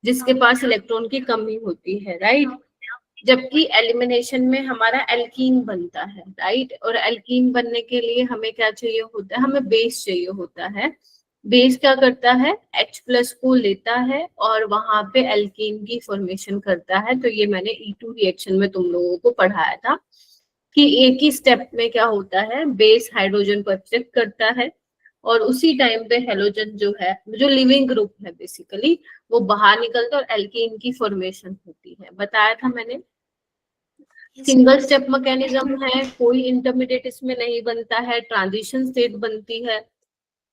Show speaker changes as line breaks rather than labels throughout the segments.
जिसके पास इलेक्ट्रॉन की कमी होती है, राइट। जबकि एलिमिनेशन में हमारा एल्कीन बनता है, राइट। और एल्कीन बनने के लिए हमें क्या चाहिए होता है, हमें बेस चाहिए होता है। बेस क्या करता है, H+ को लेता है और वहां पे एल्कीन की फॉर्मेशन करता है। तो ये मैंने E2 रिएक्शन में तुम लोगों को पढ़ाया था कि एक ही स्टेप में क्या होता है, बेस हाइड्रोजन को एक्सेप्ट करता है और उसी टाइम पे हेलोजन जो है, जो लिविंग ग्रुप है बेसिकली, वो बाहर निकलता है और एल्कीन की फॉर्मेशन होती है। बताया था मैंने। सिंगल स्टेप मैकेनिज्म है, कोई इंटरमीडिएट इसमें नहीं बनता है, ट्रांजिशन स्टेट बनती है,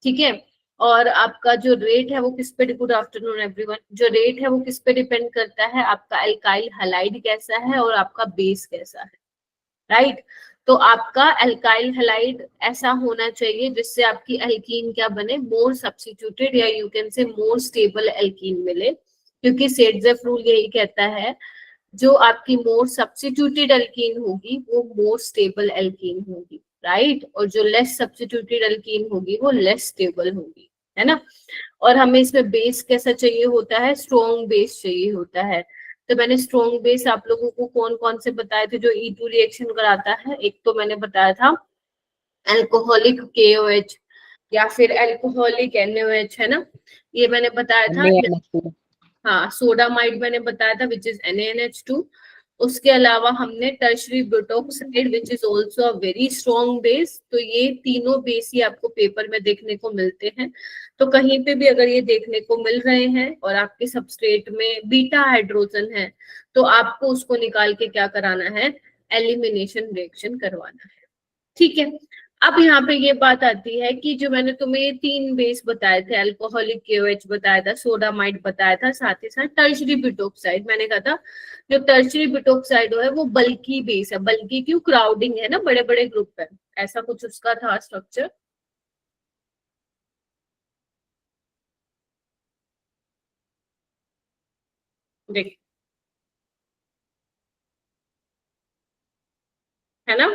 ठीक है। और आपका जो रेट है वो किस पे, गुड आफ्टरनून एवरीवन, जो रेट है वो किस पे डिपेंड करता है, आपका एल्काइल हैलाइड कैसा है और आपका बेस कैसा है, राइट। तो आपका एल्काइल हैलाइड ऐसा होना चाहिए जिससे आपकी एल्कीन क्या बने, मोर सब्स्टिट्यूटेड या you can say more stable alkene मिले, क्योंकि सेडजेफ रूल यही कहता है जो आपकी मोर सब्स्टिट्यूटेड एल्कीन होगी वो मोर स्टेबल एल्कीन होगी, राइट। और जो लेस सब्स्टिट्यूटेड एल्कीन होगी वो लेस स्टेबल होगी, है ना। और हमें इसमें बेस कैसा चाहिए होता है, स्ट्रॉन्ग बेस चाहिए होता है। तो मैंने स्ट्रॉन्ग बेस आप लोगों को कौन कौन से बताए थे जो E2 रिएक्शन कराता है। एक तो मैंने बताया था एल्कोहलिक KOH या फिर एल्कोहलिक NaOH, है ना, ये मैंने बताया था। हाँ, सोडामाइड मैंने बताया था विच इज NaNH2। उसके अलावा हमने tertiary butoxide which is also a very strong base. तो ये तीनों बेस ही आपको पेपर में देखने को मिलते हैं। तो कहीं पे भी अगर ये देखने को मिल रहे हैं और आपके सबस्ट्रेट में बीटा हाइड्रोजन है तो आपको उसको निकाल के क्या कराना है, एलिमिनेशन रिएक्शन करवाना है, ठीक है। अब यहाँ पे ये बात आती है कि जो मैंने तुम्हें ये 3 बेस बताए थे, अल्कोहलिक KOH बताया था, सोडामाइड बताया था, साथ ही साथ टर्शरी ब्यूटोक्साइड मैंने कहा था। जो टर्शरी ब्यूटोक्साइड है वो बल्की बेस है। बल्की क्यों, क्राउडिंग है ना, बड़े बड़े ग्रुप है, ऐसा कुछ उसका था स्ट्रक्चर। देख, है ना,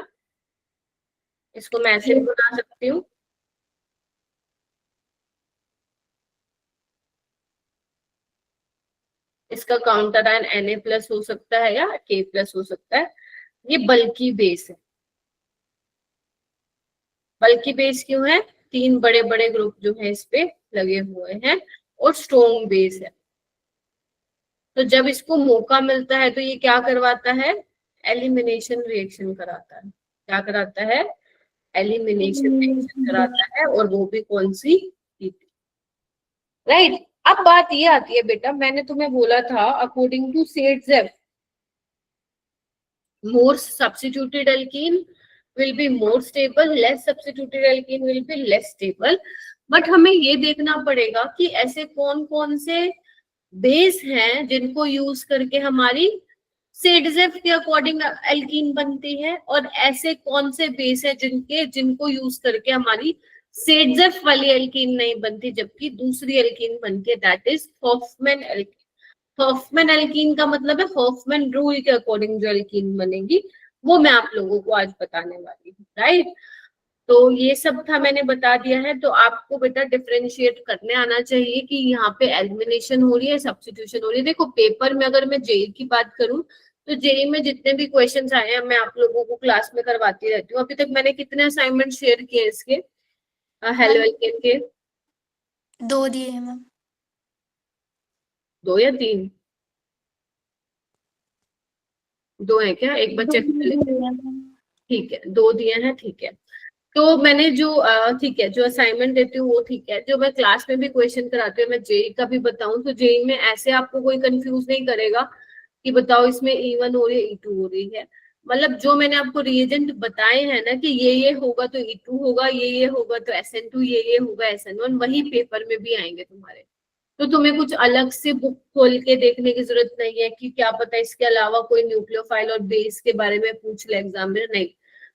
इसको मैं ऐसे भी बना सकती हूँ। इसका काउंटर आयन Na+ हो सकता है या K+ हो सकता है। ये बल्की बेस है। बल्कि बेस क्यों है, 3 बड़े बड़े ग्रुप जो है इस पे लगे हुए हैं और स्ट्रॉन्ग बेस है। तो जब इसको मौका मिलता है तो ये क्या करवाता है, एलिमिनेशन रिएक्शन कराता है। क्या कराता है, एलिमिनेशन रिएक्शन कराता है, और वो भी कौन सी, राइट। अब बात ये आती है बेटा, मैंने तुम्हें बोला था according to Saytzeff more substituted alkene will be more stable, less substituted alkene will be less stable। But हमें ये देखना पड़ेगा कि ऐसे कौन कौन से बेस हैं जिनको यूज करके हमारी सेडजेफ के अकॉर्डिंग एल्कीन बनती है, और ऐसे कौन से बेस है जिनको यूज करके हमारी सेडजेफ वाली एल्कीन नहीं बनती जबकि दूसरी एल्कीन बनती है, that is Hofmann alkene. Hofmann alkene का मतलब है हॉफमैन रूल के अकॉर्डिंग जो एल्कीन बनेगी वो मैं आप लोगों को आज बताने वाली हूँ, राइट। तो ये सब था, मैंने बता दिया है। तो आपको बेटा डिफरेंशिएट करने आना चाहिए कि यहाँ पे एलिमिनेशन हो रही है, सब्स्टिट्यूशन हो रही है। देखो पेपर में अगर मैं जेई की बात करूं तो जेई में जितने भी क्वेश्चंस आए हैं मैं आप लोगों को क्लास में करवाती रहती हूँ। अभी तक मैंने कितने असाइनमेंट शेयर किए इसके, हेलो एल्केन के?
2 दिए हैं मैम।
2 या 3? 2 है क्या, एक बच्चे ठीक है, 2 दिए हैं, ठीक है। तो मैंने जो ठीक है, जो असाइनमेंट देती हूँ वो ठीक है। जो मैं क्लास में भी क्वेश्चन कराती हूँ, मैं जेई का भी बताऊं तो जेई में ऐसे आपको कोई कंफ्यूज नहीं करेगा कि बताओ इसमें E1 हो रही है E2 हो रही है। मतलब जो मैंने आपको रिएजेंट बताए हैं ना कि ये होगा तो E2 होगा, ये होगा तो SN2, ये होगा SN1, वही पेपर में भी आएंगे तुम्हारे। तो तुम्हें कुछ अलग से बुक खोल के देखने की जरूरत नहीं है कि क्या पता इसके अलावा कोई न्यूक्लियोफाइल और बेस के बारे में पूछ ले एग्जाम में, नहीं।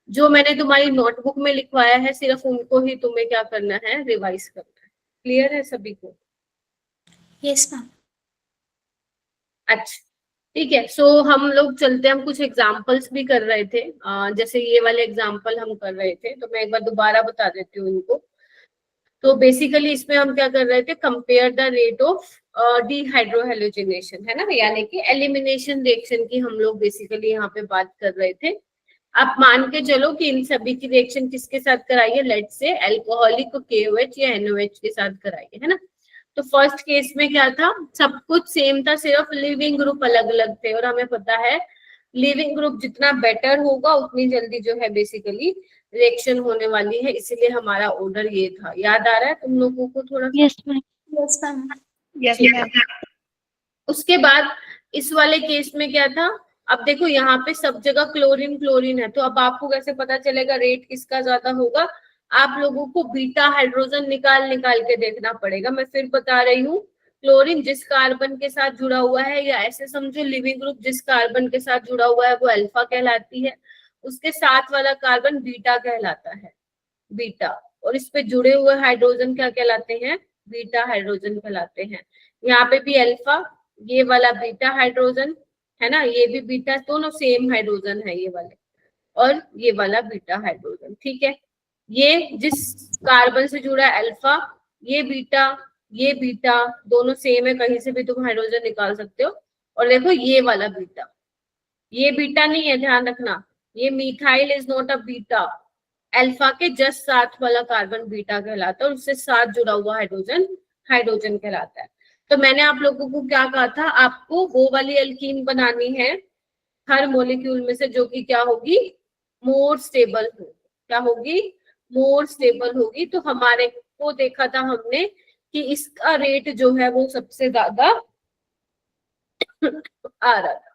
जो मैंने तुम्हारी नोटबुक में लिखवाया है सिर्फ उनको ही तुम्हें क्या करना है, रिवाइज करना है। क्लियर है सभी को?
Yes ma'am.
अच्छा, ठीक है। सो हम लोग चलते हैं, हम कुछ एग्जाम्पल्स भी कर रहे थे, जैसे ये वाले एग्जाम्पल हम कर रहे थे तो मैं एक बार दोबारा बता देती हूँ इनको। तो बेसिकली इसमें हम क्या कर रहे थे, compare the rate of dehydrohalogenation, है ना, यानी कि एलिमिनेशन रिएक्शन की हम लोग बेसिकली यहाँ पे बात कर रहे थे। आप मान के चलो कि इन सभी की रिएक्शन किसके साथ कराइए, लेट से अल्कोहलिक को KOH या NOH के साथ कराइए, है ना। तो फर्स्ट केस में क्या था, सब कुछ सेम था, सिर्फ लिविंग ग्रुप अलग अलग थे, और हमें पता है लिविंग ग्रुप जितना बेटर होगा उतनी जल्दी जो है बेसिकली रिएक्शन होने वाली है, इसीलिए हमारा ऑर्डर ये था। याद आ रहा है तुम लोगों को थोड़ा सा?
Yes ma'am. Yes ma'am.
Yes
ठीक
मैम।
है। उसके बाद इस वाले केस में क्या था, अब देखो यहाँ पे सब जगह क्लोरीन क्लोरीन है, तो अब आपको कैसे पता चलेगा रेट किसका ज्यादा होगा? आप लोगों को बीटा हाइड्रोजन निकाल निकाल के देखना पड़ेगा। मैं फिर बता रही हूँ, क्लोरीन जिस कार्बन के साथ जुड़ा हुआ है, या ऐसे समझो लिविंग ग्रुप जिस कार्बन के साथ जुड़ा हुआ है वो अल्फा कहलाती है, उसके साथ वाला कार्बन बीटा कहलाता है, बीटा। और इस पे जुड़े हुए हाइड्रोजन क्या कहलाते हैं? बीटा हाइड्रोजन कहलाते हैं। यहाँ पे भी अल्फा, ये वाला बीटा हाइड्रोजन, है ना, ये भी बीटा, दोनों सेम हाइड्रोजन है ये वाले, और ये वाला बीटा हाइड्रोजन, ठीक है। ये जिस कार्बन से जुड़ा है अल्फा, ये बीटा दोनों सेम है, कहीं से भी तुम हाइड्रोजन निकाल सकते हो। और देखो ये वाला बीटा, ये बीटा नहीं है, ध्यान रखना, ये methyl is not a beta, alpha के जस्ट साथ वाला कार्बन बीटा कहलाता है, और उससे साथ जुड़ा हुआ हाइड्रोजन हाइड्रोजन कहलाता है। तो मैंने आप लोगों को क्या कहा था, आपको वो वाली एल्कीन बनानी है हर मॉलिक्यूल में से जो कि क्या होगी, मोर स्टेबल हो। क्या होगी? मोर स्टेबल होगी। तो हमारे को देखा था हमने कि इसका रेट जो है वो सबसे ज्यादा आ रहा था,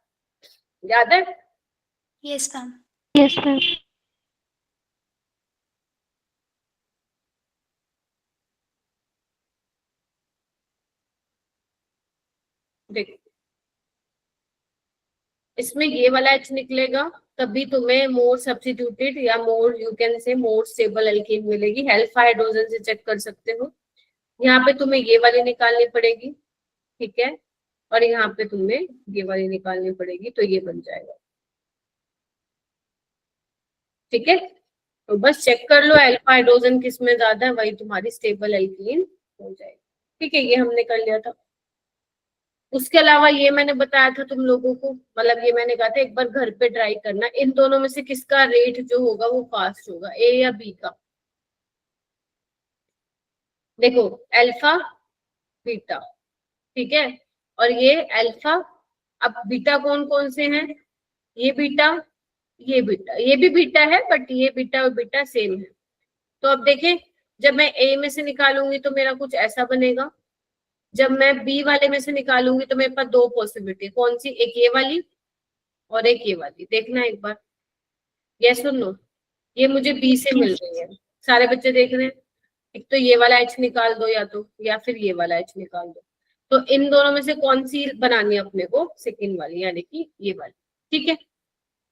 याद है?
Yes ma'am.
Yes ma'am.
देखो इसमें ये वाला H निकलेगा, तभी तुम्हें मोर सब्स्टिट्यूटेड या मोर, you can say more stable alkene मिलेगी। हेल्थ हाइड्रोजन से चेक कर सकते हो। यहाँ पे तुम्हें ये वाली निकालनी पड़ेगी, ठीक है, और यहाँ पे तुम्हें ये वाली निकालनी पड़ेगी, तो ये बन जाएगा, ठीक है। तो बस चेक कर लो अल्फा हाइड्रोजन किस में ज्यादा है, वही तुम्हारी स्टेबल एल्कीन हो जाएगी, ठीक है। ये हमने कर लिया था। उसके अलावा ये मैंने बताया था तुम लोगों को, मतलब ये मैंने कहा था एक बार घर पे ट्राई करना, इन दोनों में से किसका रेट जो होगा वो फास्ट होगा, A या B का। देखो अल्फा बीटा, ठीक है, और ये अल्फा। अब बीटा कौन कौन से हैं? ये बीटा, ये बीटा, ये भी बीटा है, बट ये बीटा और बीटा सेम है। तो अब देखें, जब मैं A में से निकालूंगी तो मेरा कुछ ऐसा बनेगा, जब मैं B वाले में से निकालूंगी तो मेरे पास दो पॉसिबिलिटी, कौन सी? एक ये वाली और एक ये वाली। देखना एक बार, ये सुन लो, ये मुझे B से मिल रही है, सारे बच्चे देख रहे हैं। एक तो ये वाला H निकाल दो, या तो, या फिर ये वाला H निकाल दो। तो इन दोनों में से कौन सी बनानी है अपने को? सेकंड वाली, यानी कि ये वाली, ठीक है।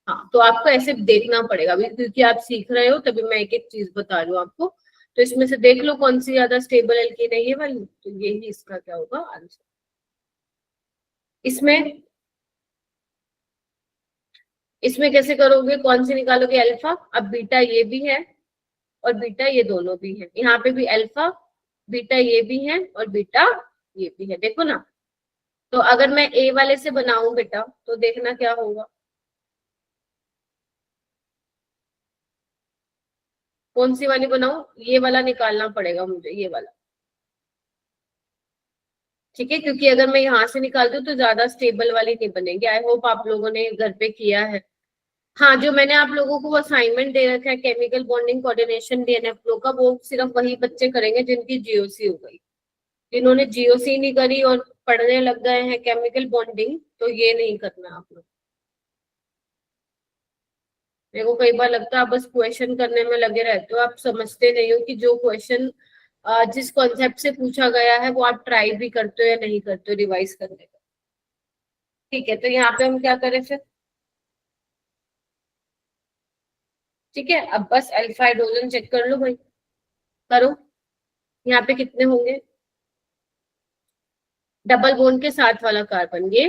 हाँ, तो आपको ऐसे देखना पड़ेगा अभी, क्योंकि आप सीख रहे हो, तभी मैं एक एक चीज बता रही हूँ आपको। तो इसमें से देख लो कौन सी ज्यादा स्टेबल एल्कीन है, ये वाली, तो यही इसका क्या होगा आंसर। इसमें कैसे करोगे, कौन सी निकालोगे? अल्फा। अब बीटा ये भी है और बीटा ये दोनों भी है, यहाँ पे भी अल्फा बीटा ये भी है और बीटा ये भी है, देखो ना। तो अगर मैं ए वाले से बनाऊं बेटा, तो देखना क्या होगा, कौन सी वाली बनाऊं? ये वाला निकालना पड़ेगा मुझे, ये वाला, ठीक है, क्योंकि अगर मैं यहाँ से निकालती हूँ तो ज्यादा स्टेबल वाली नहीं बनेगी। आई होप आप लोगों ने घर पे किया है। हाँ, जो मैंने आप लोगों को असाइनमेंट दे रखा है chemical bonding coordination DNF flow का, वो सिर्फ वही बच्चे करेंगे जिनकी GOC हो गई। जिन्होंने GOC नहीं करी और पढ़ने लग गए हैं केमिकल बॉन्डिंग, तो ये नहीं करना आप लोग। मेरे को कई बार लगता है आप बस क्वेश्चन करने में लगे रहते हो, आप समझते नहीं हो कि जो क्वेश्चन जिस कॉन्सेप्ट से पूछा गया है वो आप ट्राई भी करते हो या नहीं करते हो रिवाइज करने का, ठीक है। तो यहाँ पे हम क्या करें फिर, ठीक है। अब बस अल्फा हाइड्रोजन चेक कर लो भाई, करो। यहाँ पे कितने होंगे? डबल बॉन्ड के साथ वाला कार्बन, ये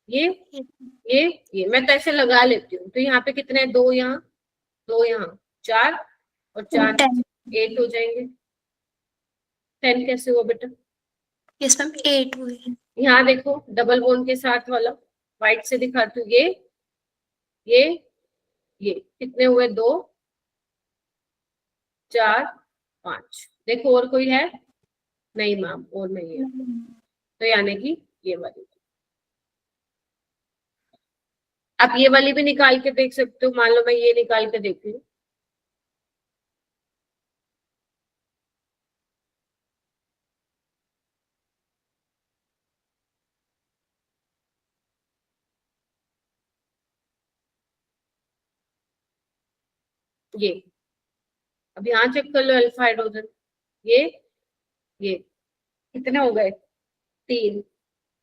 ये मैं तो ऐसे लगा लेती हूँ। तो यहाँ पे कितने हैं? दो यहाँ, दो यहाँ, चार, और चार
10।
8 हो जाएंगे। 10 कैसे हुआ बेटा?
यस मैम 8 हुई।
यहाँ देखो डबल बॉन्ड के साथ वाला, व्हाइट से दिखाती हूँ, ये ये कितने हुए, 2 4 5। देखो और कोई है? नहीं मैम, और नहीं है, तो यानी कि ये वाली। आप ये वाली भी निकाल के देख सकते हो, मान लो मैं ये निकाल के देखती हूँ। ये अब यहाँ चेक कर लो, अल्फा हाइड्रोजन, ये कितने हो गए, 3।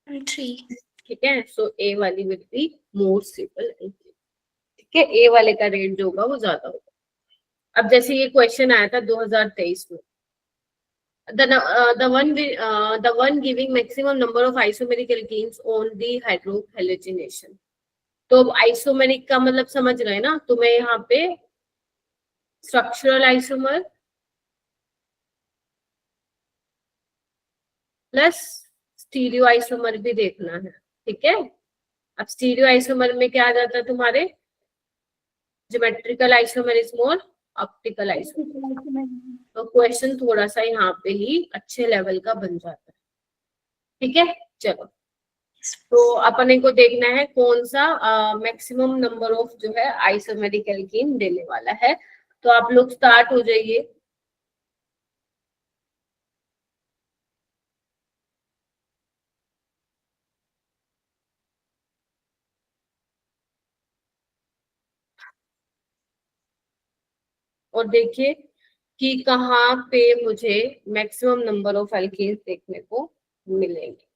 3।
ठीक है, सो ए वाली विल बी मोर स्टेबल। ठीक है, ए वाले का रेट जो होगा वो ज्यादा होगा। अब जैसे ये क्वेश्चन आया था 2023 में, the one giving maximum number of isomeric alkenes on the hydrohalogenation। तो अब आइसोमेरिक का मतलब समझ रहे हैं ना, तो मैं यहाँ पे structural isomer plus stereo isomer भी देखना है। ठीक है, अब स्टीरियो आइसोमर में क्या आ जाता है तुम्हारे, ज्योमेट्रिकल आइसोमरिज्म और ऑप्टिकल आइसोमर। तो क्वेश्चन थोड़ा सा यहाँ पे ही अच्छे लेवल का बन जाता है। ठीक है, चलो, तो अपने को देखना है कौन सा मैक्सिमम नंबर ऑफ जो है आइसोमेरिक एल्कीन देने वाला है। तो आप लोग स्टार्ट हो जाइए। और देखिए कि कहाँ पे मुझे मैक्सिमम नंबर ऑफ एल्कीन्स देखने को मिलेंगे।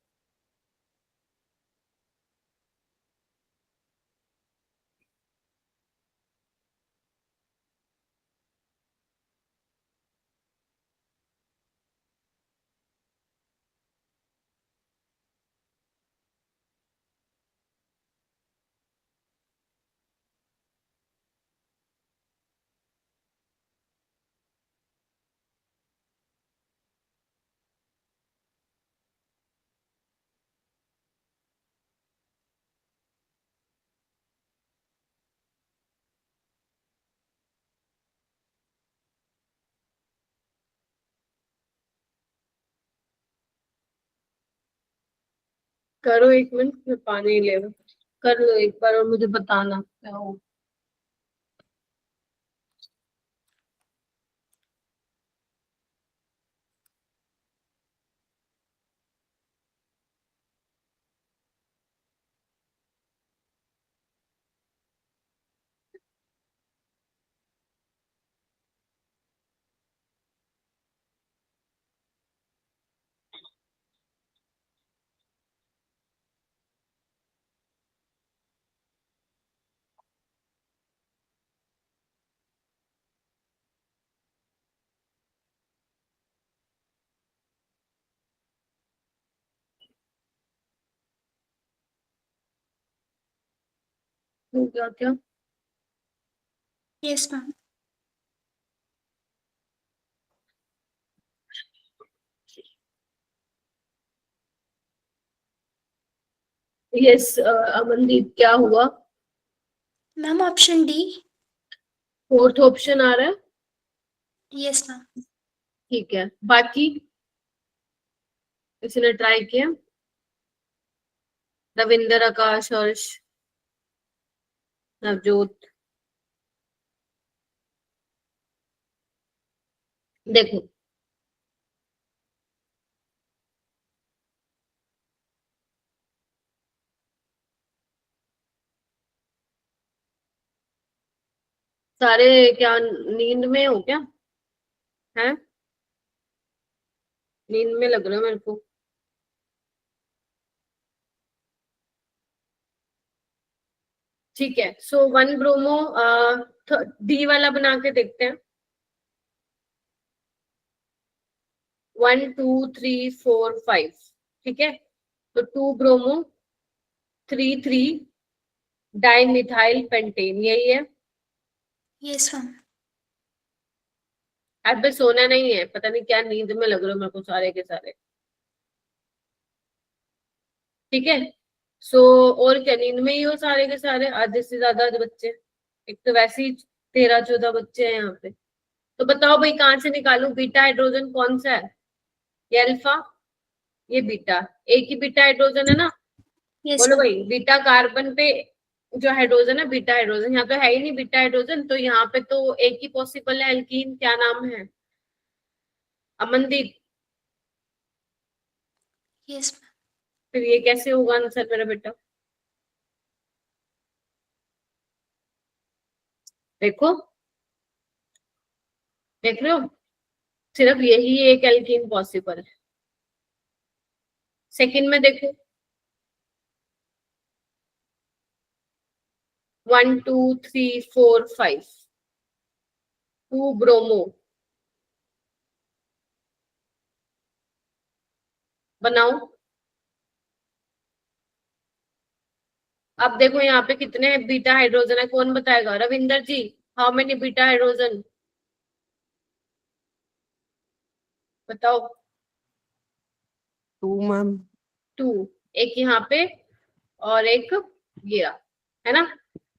करो 1 मिनट, मैं पानी ले लूं। कर लो एक बार और मुझे बताना क्या हो। क्या क्या?
Yes ma'am.
यस अमनदीप, क्या हुआ?
Ma'am option D.
Fourth option आ रहा है।
Yes ma'am.
ठीक है, बाकी किसी ने ट्राई किया? रविंदर, आकाश, हर्ष, नवजोत? देखो सारे क्या नींद में हो क्या? है, नींद में लग रहा है मेरे को। ठीक है, सो 1 ब्रोमो डी वाला बना के देखते हैं। 1 2 3 4 5। ठीक है, तो 2 ब्रोमो 3 3 डाइमिथाइल पेंटेन, यही है।
Yes ma'am.
अब सोना नहीं है, पता नहीं क्या नींद में लग रहे हो मेरे को सारे के सारे। ठीक है। सो और क्या, नींद में ही हो सारे के सारे, आधे से ज्यादा बच्चे, एक तो वैसे ही 13-14 बच्चे हैं यहाँ पे। तो बताओ भाई कहाँ से निकालूं, बीटा हाइड्रोजन कौन सा है, ये अल्फा, ये बीटा, एक ही बीटा हाइड्रोजन है ना।
यस
बोलो
मैम।
भाई, बीटा कार्बन पे जो हाइड्रोजन है बीटा हाइड्रोजन, यहाँ तो है ही नहीं बीटा हाइड्रोजन, तो यहाँ पे तो एक ही पॉसिबल है एल्कीन, क्या नाम है, अमनदीप।
Yes ma'am.
फिर ये कैसे होगा आंसर मेरा बेटा, देखो, देख रहे हो, सिर्फ यही एक एल्कीन पॉसिबल है। सेकंड में देखो, 1 2 3 4 5, 2 ब्रोमो, बनाओ। अब देखो यहाँ पे कितने बीटा हाइड्रोजन है, कौन बताएगा, रविंदर जी, हाउ मेनी बीटा हाइड्रोजन, बताओ।
2 मैम।
2, एक यहाँ पे और एक ये, है ना।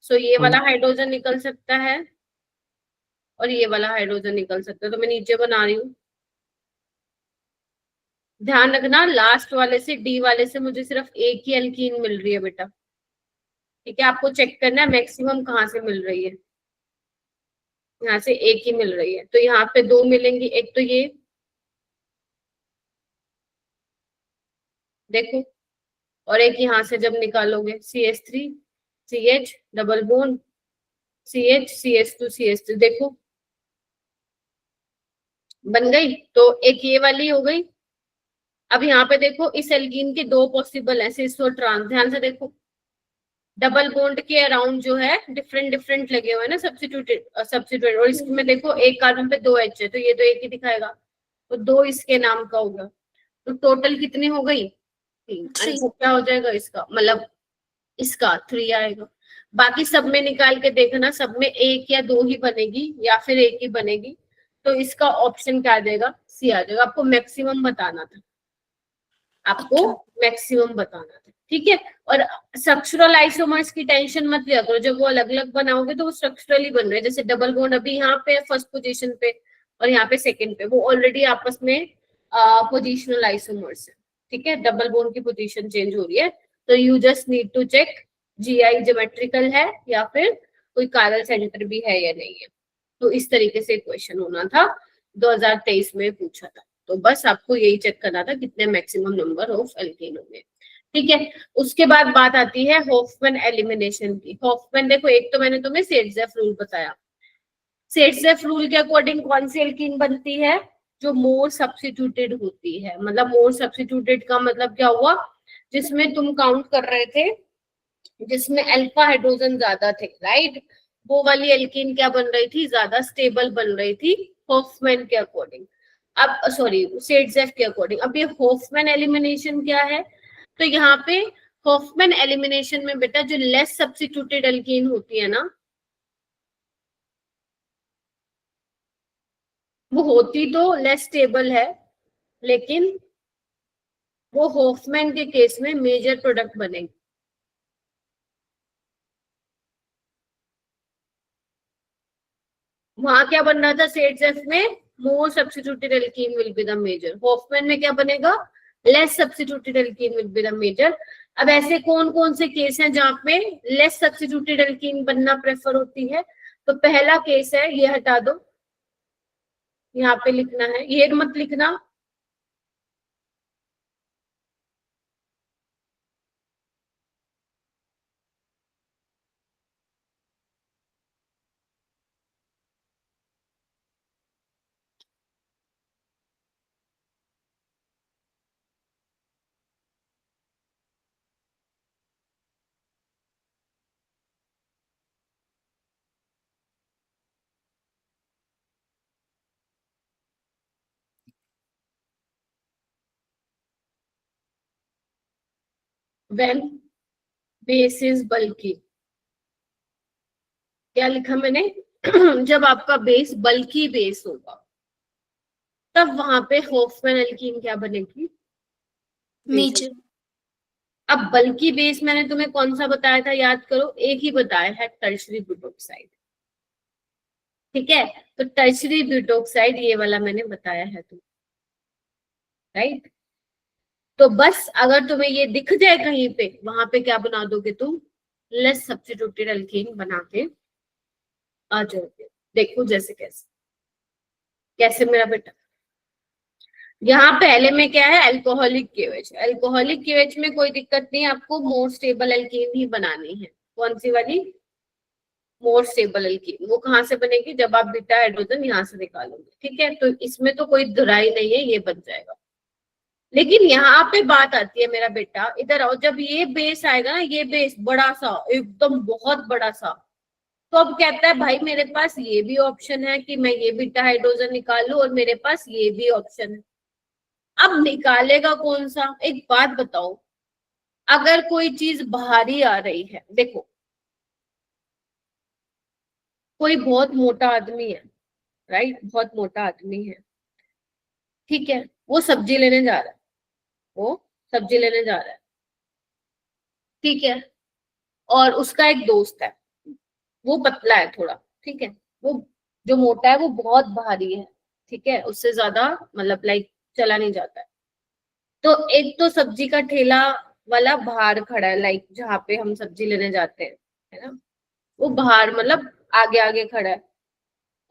सो ये वाला हाइड्रोजन निकल सकता है और ये वाला हाइड्रोजन निकल सकता है, तो मैं नीचे बना रही हूँ। ध्यान रखना, लास्ट वाले से, डी वाले से मुझे सिर्फ एक ही एल्कीन मिल रही है बेटा, ठीक है। आपको चेक करना है मैक्सिमम कहाँ से मिल रही है, यहाँ से एक ही मिल रही है, तो यहाँ पे 2 मिलेंगी, एक तो ये देखो, और एक यहाँ से जब निकालोगे CH3 CH double bond CH CH2 CH3, देखो बन गई, तो एक ये वाली हो गई। अब यहाँ पे देखो, इस एल्कीन के 2 पॉसिबल है, सिस और ट्रांस, ध्यान से देखो, डबल बॉन्ड के अराउंड जो है डिफरेंट डिफरेंट लगे हुए हैं ना, सब्स्टिट्यूटेड, और इसमें देखो एक कार्बन पे 2 H है, तो ये तो एक ही दिखाएगा, तो 2 इसके नाम का होगा, तो टोटल कितनी हो गई, 3। आंसर क्या हो जाएगा इसका, मतलब इसका 3 आएगा। बाकी सब में निकाल के देखना, सब में 1 या 2 ही बनेगी या फिर 1 ही बनेगी, तो इसका ऑप्शन क्या आ जाएगा, सी आ जाएगा। आपको मैक्सिमम बताना था, आपको मैक्सिमम बताना था, ठीक है। और स्ट्रक्चरल आइसोमर्स की टेंशन मत लिया करो, जब वो अलग अलग बनाओगे तो वो स्ट्रक्चरली बन रहे हैं, जैसे डबल बॉन्ड अभी यहाँ पे फर्स्ट पोजीशन पे और यहाँ पे सेकंड पे, वो ऑलरेडी आपस में पोजिशनल आइसोमर्स है, ठीक है। डबल बॉन्ड की पोजीशन चेंज हो रही है, तो you just need to check GI geometrical है या फिर कोई कारल सेंटर भी है या नहीं है। तो इस तरीके से क्वेश्चन होना था, 2023 में पूछा था, तो बस आपको यही चेक करना था कितने मैक्सिमम नंबर ऑफ एल्केन होंगे, ठीक है। उसके बाद बात आती है हॉफमैन एलिमिनेशन की। हॉफमैन देखो, एक तो मैंने तुम्हें सेट्जेफ रूल बताया, सेट्जेफ रूल के अकॉर्डिंग कौन सी एल्कीन बनती है, जो मोर सब्स्टिट्यूटेड होती है, मतलब मोर सब्स्टिट्यूटेड का मतलब क्या हुआ, जिसमें तुम काउंट कर रहे थे, जिसमें अल्फा हाइड्रोजन ज्यादा थे, राइट, वो वाली एल्कीन क्या बन रही थी, ज्यादा स्टेबल बन रही थी हॉफमैन के अकॉर्डिंग। अब सॉरी, सेट्जेफ के अकॉर्डिंग। अब ये हॉफमैन एलिमिनेशन क्या है, तो यहाँ पे हॉफमैन एलिमिनेशन में बेटा जो लेस सब्स्टिट्यूटेड एल्कीन होती है ना, वो होती तो लेस स्टेबल है, लेकिन वो हॉफमैन के केस में मेजर प्रोडक्ट बनेगी। वहां क्या बन रहा था सेट्जेफ में, more substituted alkene will be the major, Hofmann में क्या बनेगा, less substituted alkene will be the major. अब ऐसे कौन कौन से केस हैं जहाँ पे लेस सब्स्टिट्यूटेड एल्कीन बनना प्रेफर होती है, तो पहला केस है, ये हटा दो, यहाँ पे लिखना है, ये मत लिखना, व्हेन बेस इज बल्की, क्या लिखा मैंने जब आपका बेस बल्की बेस होगा, तब वहां पे हॉफमैन एल्कीन क्या बनेगी,
मेजर।
अब बल्कि बेस मैंने तुम्हें कौन सा बताया था, याद करो, एक ही बताया है, टर्शरी ब्यूटोक्साइड। ठीक है, तो टर्शरी ब्यूटोक्साइड ये वाला मैंने बताया है तुम्हें, राइट। तो बस अगर तुम्हें ये दिख जाए कहीं पे, वहां पे क्या बना दोगे तुम, लेस सब्स्टिट्यूटेड एल्कीन बना के आ जाओगे। देखो जैसे कैसे कैसे मेरा बेटा, यहाँ पहले में क्या है, अल्कोहलिक केवेज। अल्कोहलिक केवेज में कोई दिक्कत नहीं, आपको मोर स्टेबल एल्कीन ही बनानी है। कौन सी वाली, मोर स्टेबल एल्कीन। वो कहाँ से बनेगी, जब आप बीटा हाइड्रोजन यहाँ से निकालोगे। ठीक है, तो इसमें तो कोई दुराई नहीं है, ये बन जाएगा। लेकिन यहाँ पे बात आती है मेरा बेटा, इधर आओ, जब ये बेस आएगा ना, ये बेस बड़ा सा, एकदम बहुत बड़ा सा, तो अब कहता है भाई मेरे पास ये भी ऑप्शन है कि मैं ये बीटा हाइड्रोजन निकाल लूं, और मेरे पास ये भी ऑप्शन है। अब निकालेगा कौन सा, एक बात बताओ, अगर कोई चीज भारी आ रही है, देखो कोई बहुत मोटा आदमी है, राइट, बहुत मोटा आदमी है, ठीक है, वो सब्जी लेने जा रहा है, वो सब्जी लेने जा रहा है, ठीक है, और उसका एक दोस्त है, वो पतला है थोड़ा, ठीक है, वो जो मोटा है वो बहुत भारी है, ठीक है, उससे ज्यादा मतलब लाइक चला नहीं जाता है। तो एक तो सब्जी का ठेला वाला बाहर खड़ा है, लाइक जहाँ पे हम सब्जी लेने जाते हैं, है ना, वो बाहर मतलब आगे आगे खड़ा है,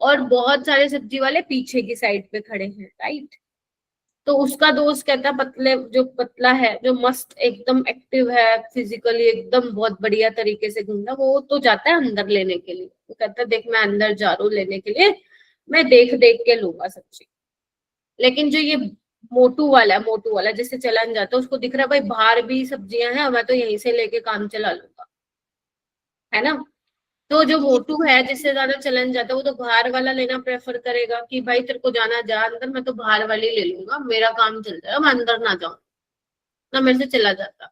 और बहुत सारे सब्जी वाले पीछे की साइड पे खड़े हैं, राइट। तो उसका दोस्त कहता है, पतले जो पतला है, जो मस्त एकदम एक्टिव है, फिजिकली एकदम बहुत बढ़िया तरीके से घूमना, वो तो जाता है अंदर लेने के लिए। वो कहता है देख मैं अंदर जा रहा हूँ लेने के लिए, मैं देख देख के लूंगा सब्जी। लेकिन जो ये मोटू वाला है, मोटू वाला जिससे चलन जाता है, उसको दिख रहा है भाई बाहर भी सब्जियां हैं, मैं तो यहीं से लेके काम चला लूंगा, है ना। तो जो मोटू है जिससे ज्यादा चलन जाता है, वो तो बाहर वाला लेना प्रेफर करेगा कि भाई तेरे को जाना जा अंदर, मैं तो बाहर वाली ले लूंगा, मेरा काम चल जाएगा, मैं अंदर ना जाऊं ना, मेरे से चला जाता।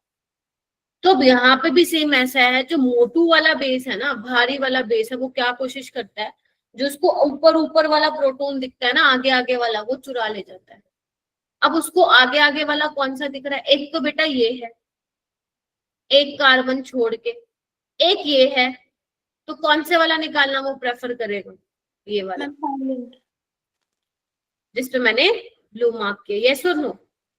तो अब यहाँ पे भी सेम ऐसा है, जो मोटू वाला बेस है ना, भारी वाला बेस है, वो क्या कोशिश करता है, जो उसको ऊपर ऊपर वाला प्रोटॉन दिखता है ना, आगे आगे वाला, वो चुरा ले जाता है। अब उसको आगे आगे वाला कौन सा दिख रहा है, एक तो बेटा ये है, एक कार्बन छोड़ के, एक ये है, तो कौन से वाला निकालना वो प्रेफर करेगा, ये वाला जिसपे मैंने ब्लू मार्क किया, यस और नो।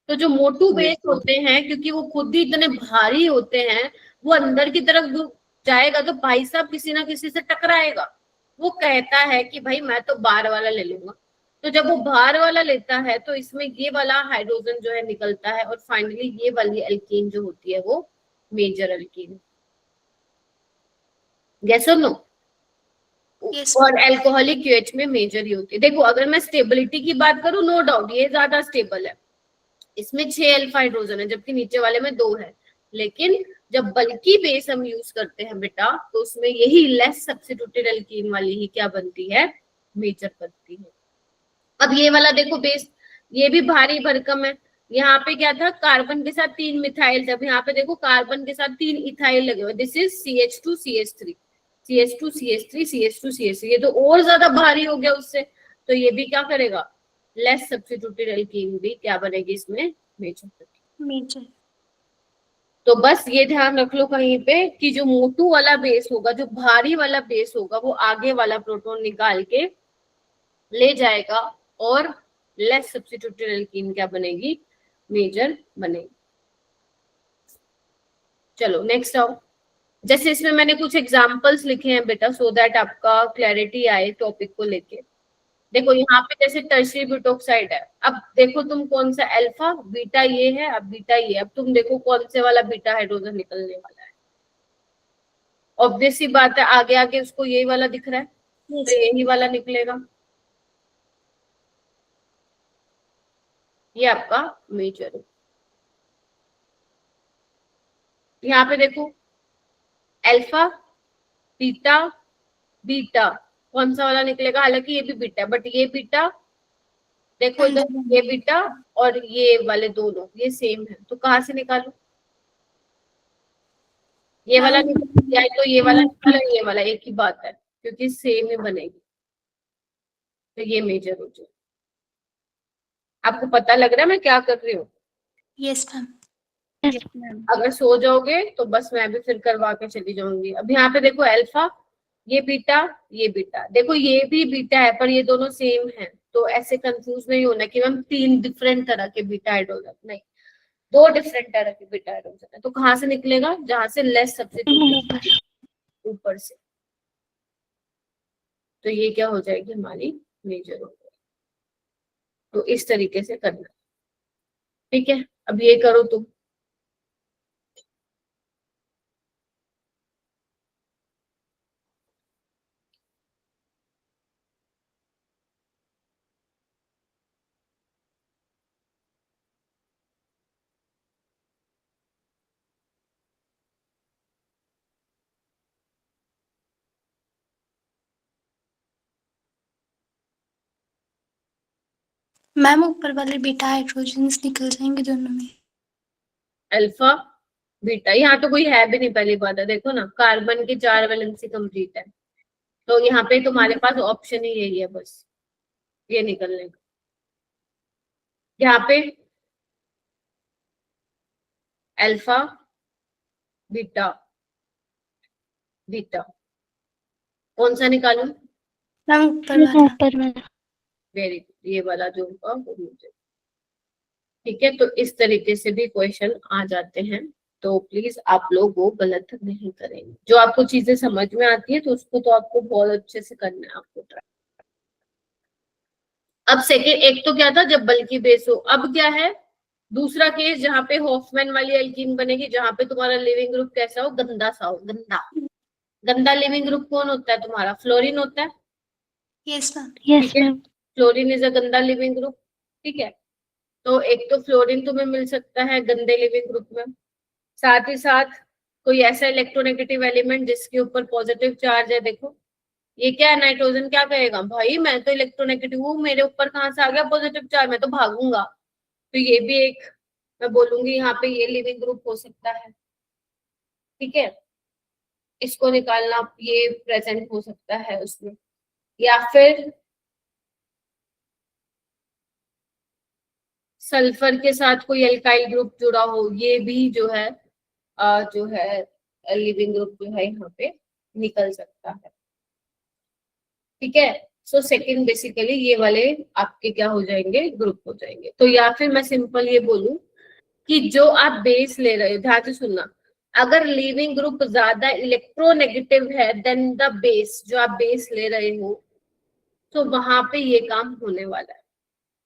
तो जो मोटू बेस होते हैं, क्योंकि वो खुद ही इतने भारी होते हैं, वो अंदर की तरफ जाएगा तो भाई साहब किसी ना किसी से टकराएगा। वो कहता है कि भाई मैं तो बाहर वाला ले लूंगा। तो जब वो बाहर वाला लेता है, तो इसमें ये वाला हाइड्रोजन जो है निकलता है, और फाइनली ये वाली एल्कीन जो होती है वो मेजर एल्कीन। यस और नो।
Yes,
और एल्कोहलिक क्यूएच में मेजर ही होती है। देखो अगर मैं स्टेबिलिटी की बात करूं, नो डाउट ये ज्यादा स्टेबल है, इसमें 6 अल्फा हाइड्रोजन है, जबकि नीचे वाले में 2 है। लेकिन जब बल्कि बेस हम यूज करते हैं बेटा, तो उसमें यही लेस सब्स्टिट्यूटेड एल्कीन वाली ही क्या बनती है, मेजर बनती है। अब ये वाला देखो बेस, ये भी भारी भरकम है। यहाँ पे क्या था, कार्बन के साथ 3 मिथाइल, जब यहाँ पे देखो कार्बन के साथ 3 इथाइल लगे हुए, this is CH2 CH3 CH2 CH3 CH2 CH3, ये तो और ज्यादा भारी हो गया उससे। तो ये भी क्या करेगा, लेस सब्स्टिट्यूटेड एल्कीन भी क्या बनेगी इसमें, मेजर बनेगी।
major.
तो बस ये ध्यान रख लो कहीं पे कि जो मोटू वाला बेस होगा, जो भारी वाला बेस होगा, वो आगे वाला प्रोटॉन निकाल के ले जाएगा, और लेस सब्स्टिट्यूटेड एल्कीन क्या बनेगी, मेजर बनेगी। चलो नेक्स्ट आओ। जैसे इसमें मैंने कुछ एग्जांपल्स लिखे हैं बेटा, सो दैट आपका क्लैरिटी आए टॉपिक को लेके। देखो यहाँ पे जैसे टर्शियरी ब्यूटोक्साइड है, अब देखो तुम कौन सा, अल्फा बीटा ये है, अब बीटा ये, अब तुम देखो कौन से वाला बीटा हाइड्रोजन निकलने वाला है। ऑब्वियस सी बात है, आगे आगे उसको यही वाला दिख रहा है,
Yes,
तो यही वाला निकलेगा, ये आपका मेजर है। यहाँ पे देखो अल्फा बीटा बीटा, कौन सा वाला निकलेगा, हालांकि ये भी बीटा है, बट ये बीटा देखो इधर, ये बीटा और ये वाले दोनों ये सेम है, तो कहाँ से निकालो, ये वाला निकालो, या तो ये वाला निकालो, ये वाला, एक ही बात है, क्योंकि सेम ही बनेगी, तो ये मेजर हो जाए। आपको पता लग रहा है मैं क्या कर रही हूँ,
yes, ma'am.
अगर सो जाओगे तो बस मैं भी फिर करवा के चली जाऊंगी। अब यहाँ पे देखो अल्फा, ये बीटा, देखो ये भी बीटा है पर ये दोनों सेम है, तो ऐसे कंफ्यूज नहीं होना कि मैम 3 डिफरेंट तरह के बीटा हाइड्रोजन, नहीं, 2 डिफरेंट तरह के बीटा हाइड्रोजन है। तो कहाँ से निकलेगा, जहां से लेस सब्स्टिट्यूट ऊपर से, तो ये क्या हो जाएगी हमारी मेजर हो जाएगी। तो इस तरीके से करना, ठीक है। अब ये करो तुम।
मैम ऊपर वाले बीटा हाइड्रोजन्स निकल जाएंगे दोनों में।
अल्फा बीटा, यहाँ तो कोई है भी नहीं, पहली बात है, देखो ना कार्बन की 4 वैलेंसी कंप्लीट है, तो यहाँ पे तुम्हारे पास ऑप्शन ही यही है बस, ये निकलने का। यहाँ पे अल्फा बीटा बीटा, कौन सा निकालूं?
मैम ऊपर वाला।
वेरी गुड, ये वाला जो होगा वो मुझे, ठीक है। तो इस तरीके से भी क्वेश्चन आ जाते हैं, तो प्लीज आप लोग वो गलत नहीं करेंगे। जो आपको चीजें समझ में आती है तो उसको तो आपको बहुत अच्छे से करना है, आपको ट्राई। अब सेकेंड, एक तो क्या था जब बल्कि बेस हो, अब क्या है दूसरा केस जहाँ पे हॉफमैन वाली एल्कीन बनेगी, जहाँ पे तुम्हारा लिविंग ग्रुप कैसा हो, गंदा सा हो, गंदा। गंदा लिविंग ग्रुप कौन होता है तुम्हारा, फ्लोरीन होता है।
Yes ma'am.
ठीक है, फ्लोरीन इज अ गंदा लिविंग ग्रुप, ठीक है। तो एक तो फ्लोरीन तुम्हें मिल सकता है गंदे लिविंग ग्रुप में, साथ ही साथ कोई ऐसा इलेक्ट्रोनेगेटिव एलिमेंट जिसके ऊपर पॉजिटिव चार्ज है। देखो ये क्या है, नाइट्रोजन क्या कहेगा, भाई मैं तो इलेक्ट्रोनेगेटिव हूँ, मेरे ऊपर कहाँ से आ गया पॉजिटिव चार्ज, मैं तो भागूंगा। तो ये भी एक, मैं बोलूंगी यहाँ पे ये लिविंग ग्रुप हो सकता है, ठीक है। इसको निकालना, ये प्रेजेंट हो सकता है उसमें, या फिर सल्फर के साथ कोई एल्काइल ग्रुप जुड़ा हो, ये भी जो है जो है लिविंग ग्रुप जो है यहाँ पे निकल सकता है, ठीक है। सो सेकंड बेसिकली ये वाले आपके क्या हो जाएंगे, ग्रुप हो जाएंगे। तो या फिर मैं सिंपल ये बोलूं कि जो आप बेस ले रहे हो, ध्यान से सुनना, अगर लिविंग ग्रुप ज्यादा इलेक्ट्रोनेगेटिव है देन द बेस, जो आप बेस ले रहे हो, तो वहां पे ये काम होने वाला है।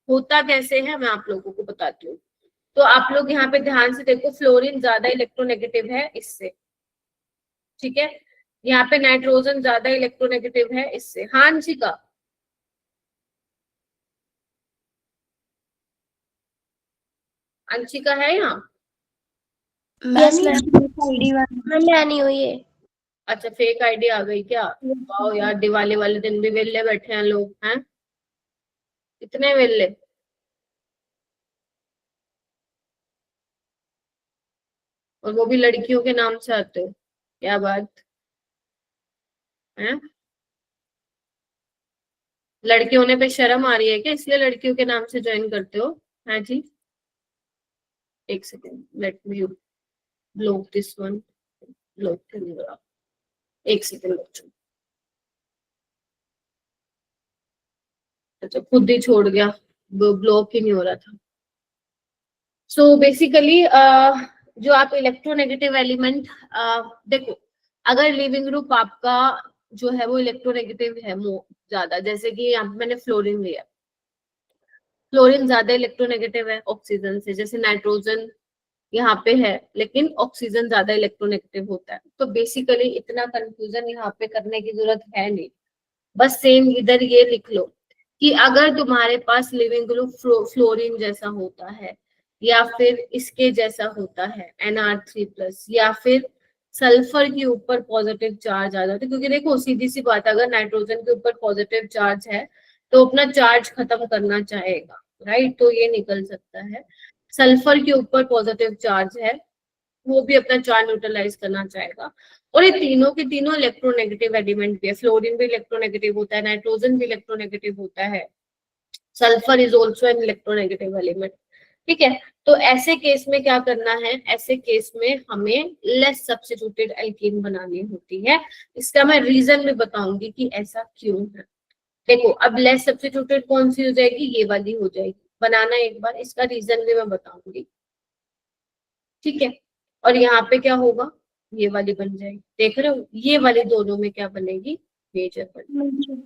होता कैसे है मैं आप लोगों को बताती हूँ। तो आप लोग यहाँ पे ध्यान से देखो, फ्लोरीन ज्यादा इलेक्ट्रोनेगेटिव है इससे, ठीक है। यहाँ पे नाइट्रोजन ज्यादा इलेक्ट्रोनेगेटिव है इससे। हाँ अंशिका, अंशिका है यहाँ?
मैम नहीं हुई है।
अच्छा फेक आईडी आ गई क्या? वाओ यार, दिवाली वाले दिन भी वेले बैठे हैं लोग, हैं इतने वेले। और वो भी लड़कियों के नाम से आते हो, क्या बात है? लड़के होने पे शर्म आ रही है क्या, इसलिए लड़कियों के नाम से ज्वाइन करते हो? हाँ जी, एक second, let me block this one, block, एक सेकेंड बच्चों। अच्छा खुद ही छोड़ गया, ब्लॉक ही नहीं हो रहा था। सो बेसिकली जो आप इलेक्ट्रोनेगेटिव एलिमेंट, देखो अगर लिविंग ग्रुप आपका जो है वो इलेक्ट्रोनेगेटिव है ज्यादा, जैसे कि यहाँ पे मैंने फ्लोरीन लिया, फ्लोरीन ज्यादा इलेक्ट्रोनेगेटिव है ऑक्सीजन से, जैसे नाइट्रोजन यहाँ पे है लेकिन ऑक्सीजन ज्यादा इलेक्ट्रोनेगेटिव होता है। तो बेसिकली इतना कंफ्यूजन यहाँ पे करने की जरूरत है नहीं, बस सेम इधर ये लिख लो कि अगर तुम्हारे पास लिविंग ग्रुप फ्लोरीन जैसा होता है, या फिर इसके जैसा होता है NR3+, या फिर सल्फर के ऊपर पॉजिटिव चार्ज आ जाता है, क्योंकि देखो सीधी सी बात है, अगर नाइट्रोजन के ऊपर पॉजिटिव चार्ज है तो अपना चार्ज खत्म करना चाहेगा, राइट, तो ये निकल सकता है। सल्फर के ऊपर पॉजिटिव चार्ज है, वो भी अपना चार्ज न्यूट्रलाइज करना चाहेगा। और ये तीनों के तीनों इलेक्ट्रोनेगेटिव एलिमेंट भी है, फ्लोरीन भी इलेक्ट्रोनेगेटिव होता है, नाइट्रोजन भी इलेक्ट्रोनेगेटिव होता है, sulphur is also an electronegative element. ठीक है। तो ऐसे केस में क्या करना है, ऐसे केस में हमें लेस सब्स्टिट्यूटेड एल्कीन बनानी होती है। इसका मैं रीजन भी बताऊंगी कि ऐसा क्यों है। देखो अब लेस सब्स्टिट्यूटेड कौन सी हो जाएगी, ये वाली हो जाएगी। बनाना एक बार, इसका रीजन भी मैं बताऊंगी। ठीक है। और यहाँ पे क्या होगा, ये वाली बन जाएगी। देख रहे हो, ये वाली दोनों में क्या बनेगी, मेजर बनेगी।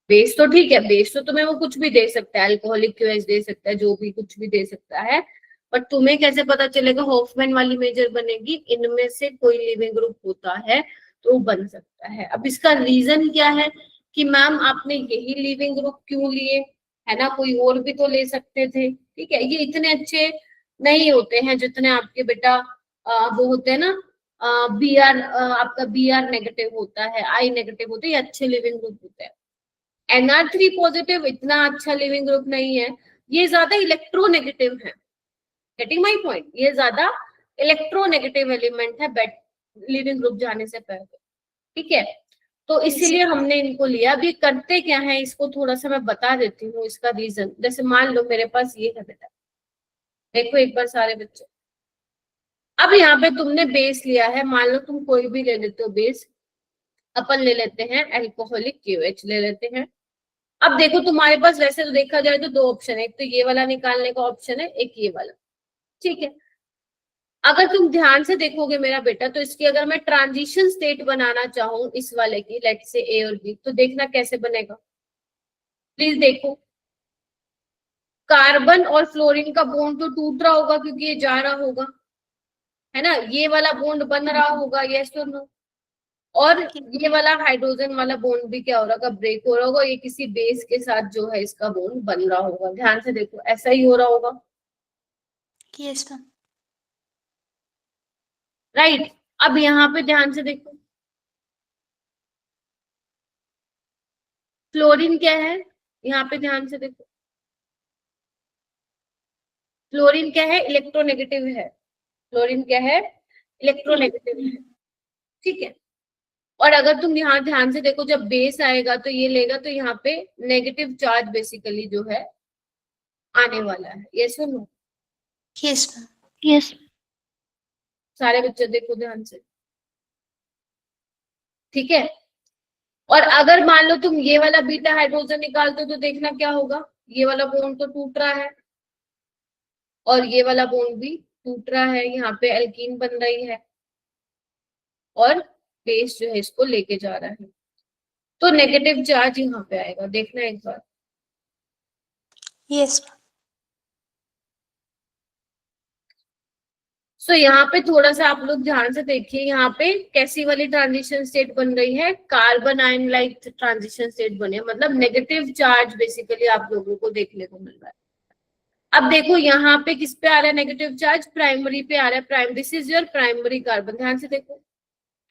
बेस तो ठीक है, बेस तो तुम्हें वो कुछ भी दे सकता है, अल्कोहलिक क्यूएच दे सकता है, जो भी कुछ भी दे सकता है। पर तुम्हें कैसे पता चलेगा हॉफमैन वाली मेजर बनेगी, इनमें से कोई लिविंग ग्रुप होता है तो वो बन सकता है। अब इसका रीजन क्या है कि मैम आपने यही लिविंग ग्रुप क्यों लिए, है ना, कोई और भी तो ले सकते थे। ठीक है, ये इतने अच्छे नहीं होते हैं जितने आपके बेटा वो होते हैं ना, बी आर, आपका बी आर नेगेटिव होता है, आई नेगेटिव होते हैं, ये अच्छे लिविंग ग्रुप होते हैं। NR3 पॉजिटिव इतना अच्छा लिविंग ग्रुप नहीं है, ये ज्यादा इलेक्ट्रोनेगेटिव है। गेटिंग माय पॉइंट, ये ज्यादा इलेक्ट्रोनेगेटिव एलिमेंट है बेट लिविंग ग्रुप जाने से पहले। ठीक है, तो इसीलिए हमने इनको लिया। अभी करते क्या है, इसको थोड़ा सा मैं बता देती हूँ इसका रीजन। जैसे मान लो मेरे पास ये है बेटा, देखो एक बार सारे बच्चे, अब यहाँ पे तुमने बेस लिया है, मान लो तुम कोई भी ले लेते हो बेस, अपन ले लेते हैं एल्कोहलिक क्यूएच ले लेते हैं। अब देखो तुम्हारे पास वैसे तो देखा जाए तो दो ऑप्शन है, एक तो ये वाला निकालने का ऑप्शन है, एक ये वाला। ठीक है, अगर तुम ध्यान से देखोगे मेरा बेटा, तो इसकी अगर मैं ट्रांजिशन स्टेट बनाना चाहूँ इस वाले की, लेट से ए और बी, तो देखना कैसे बनेगा। प्लीज देखो, कार्बन और फ्लोरीन का बॉन्ड तो टूट रहा होगा क्योंकि ये जा रहा होगा, है ना, ये वाला बॉन्ड बन रहा होगा, यस और नो। और ये वाला हाइड्रोजन वाला बॉन्ड भी क्या हो रहा होगा, ब्रेक हो रहा होगा, ये किसी बेस के साथ जो है इसका बॉन्ड बन रहा होगा। ध्यान से देखो, ऐसा ही हो रहा होगा,
यस मैम।
राइट। अब यहाँ पे ध्यान से देखो, फ्लोरीन क्या है, यहाँ पे ध्यान से देखो, फ्लोरीन क्या है, इलेक्ट्रोनेगेटिव है। फ्लोरीन क्या है, इलेक्ट्रोनेगेटिव है। ठीक है, और अगर तुम यहाँ ध्यान से देखो, जब बेस आएगा तो ये लेगा, तो यहाँ पे नेगेटिव चार्ज बेसिकली जो है आने वाला है, यस और नो।
Yes ma'am.
यस।
सारे बच्चे देखो ध्यान से। ठीक है, और अगर मान लो तुम ये वाला बीटा हाइड्रोजन निकालते हो तो देखना क्या होगा, ये वाला बॉन्ड तो टूट रहा है और ये वाला बॉन्ड भी टूट रहा है, यहाँ पे एल्कीन बन रही है और बेस जो है इसको लेके जा रहा है, तो नेगेटिव चार्ज यहाँ पे आएगा। देखना एक बार,
यस मैम।
सो यहाँ पे थोड़ा सा आप लोग ध्यान से देखिए, यहाँ पे कैसी वाली ट्रांजिशन स्टेट बन रही है, carbon ion like transition state बने, मतलब नेगेटिव चार्ज बेसिकली आप लोगों को देखने को मिल रहा है। अब देखो यहाँ पे किस पे आ रहा है नेगेटिव चार्ज, प्राइमरी पे आ रहा है, prime, this is your primary carbon, ध्यान से देखो,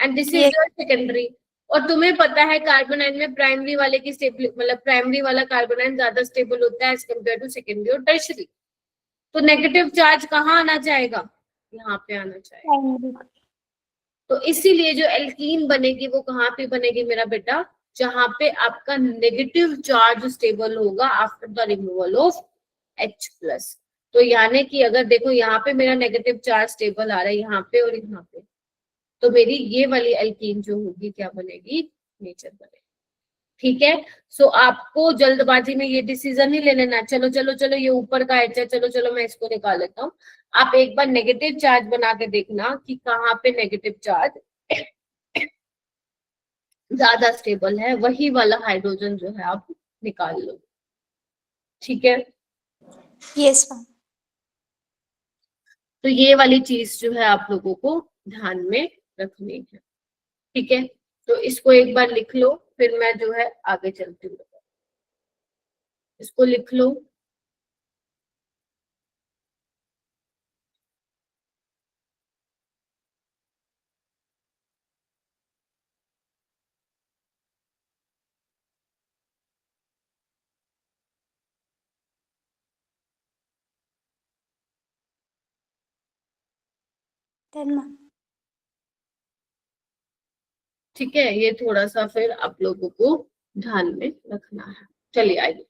and this is your secondary. और तुम्हें पता है कार्बन आयन में प्राइमरी वाले की स्टेबल, मतलब प्राइमरी वाला कार्बन आयन ज्यादा स्टेबल होता है एज कम्पेयर टू सेकेंडरी और टर्शरी। तो नेगेटिव चार्ज कहाँ आना चाहेगा, यहाँ पे आना चाहेगा। तो इसीलिए जो एल्कीन बनेगी वो कहाँ पे बनेगी मेरा बेटा, जहां पे आपका नेगेटिव चार्ज स्टेबल होगा after the removal of H+। तो यानी कि अगर देखो यहाँ पे मेरा नेगेटिव चार्ज स्टेबल आ रहा है यहाँ पे और यहाँ पे, तो मेरी ये वाली एल्कीन जो होगी क्या बनेगी, नेचर बनेगी। ठीक है, सो आपको जल्दबाजी में ये डिसीजन नहीं ले लेना, चलो चलो चलो ये ऊपर का H है, चलो चलो मैं इसको निकाल लेता हूँ। आप एक बार नेगेटिव चार्ज बना के देखना कि कहाँ पे नेगेटिव चार्ज ज्यादा स्टेबल है, वही वाला हाइड्रोजन जो है आप निकाल लो। ठीक है,
यस मैम।
तो ये वाली चीज जो है आप लोगों को ध्यान में रखनी है। ठीक है, तो इसको एक बार लिख लो, फिर मैं जो है आगे चलती हूँ। इसको लिख लो,
डन मैम।
ठीक है, ये थोड़ा सा फिर आप लोगों को ध्यान में रखना है। चलिए आइए,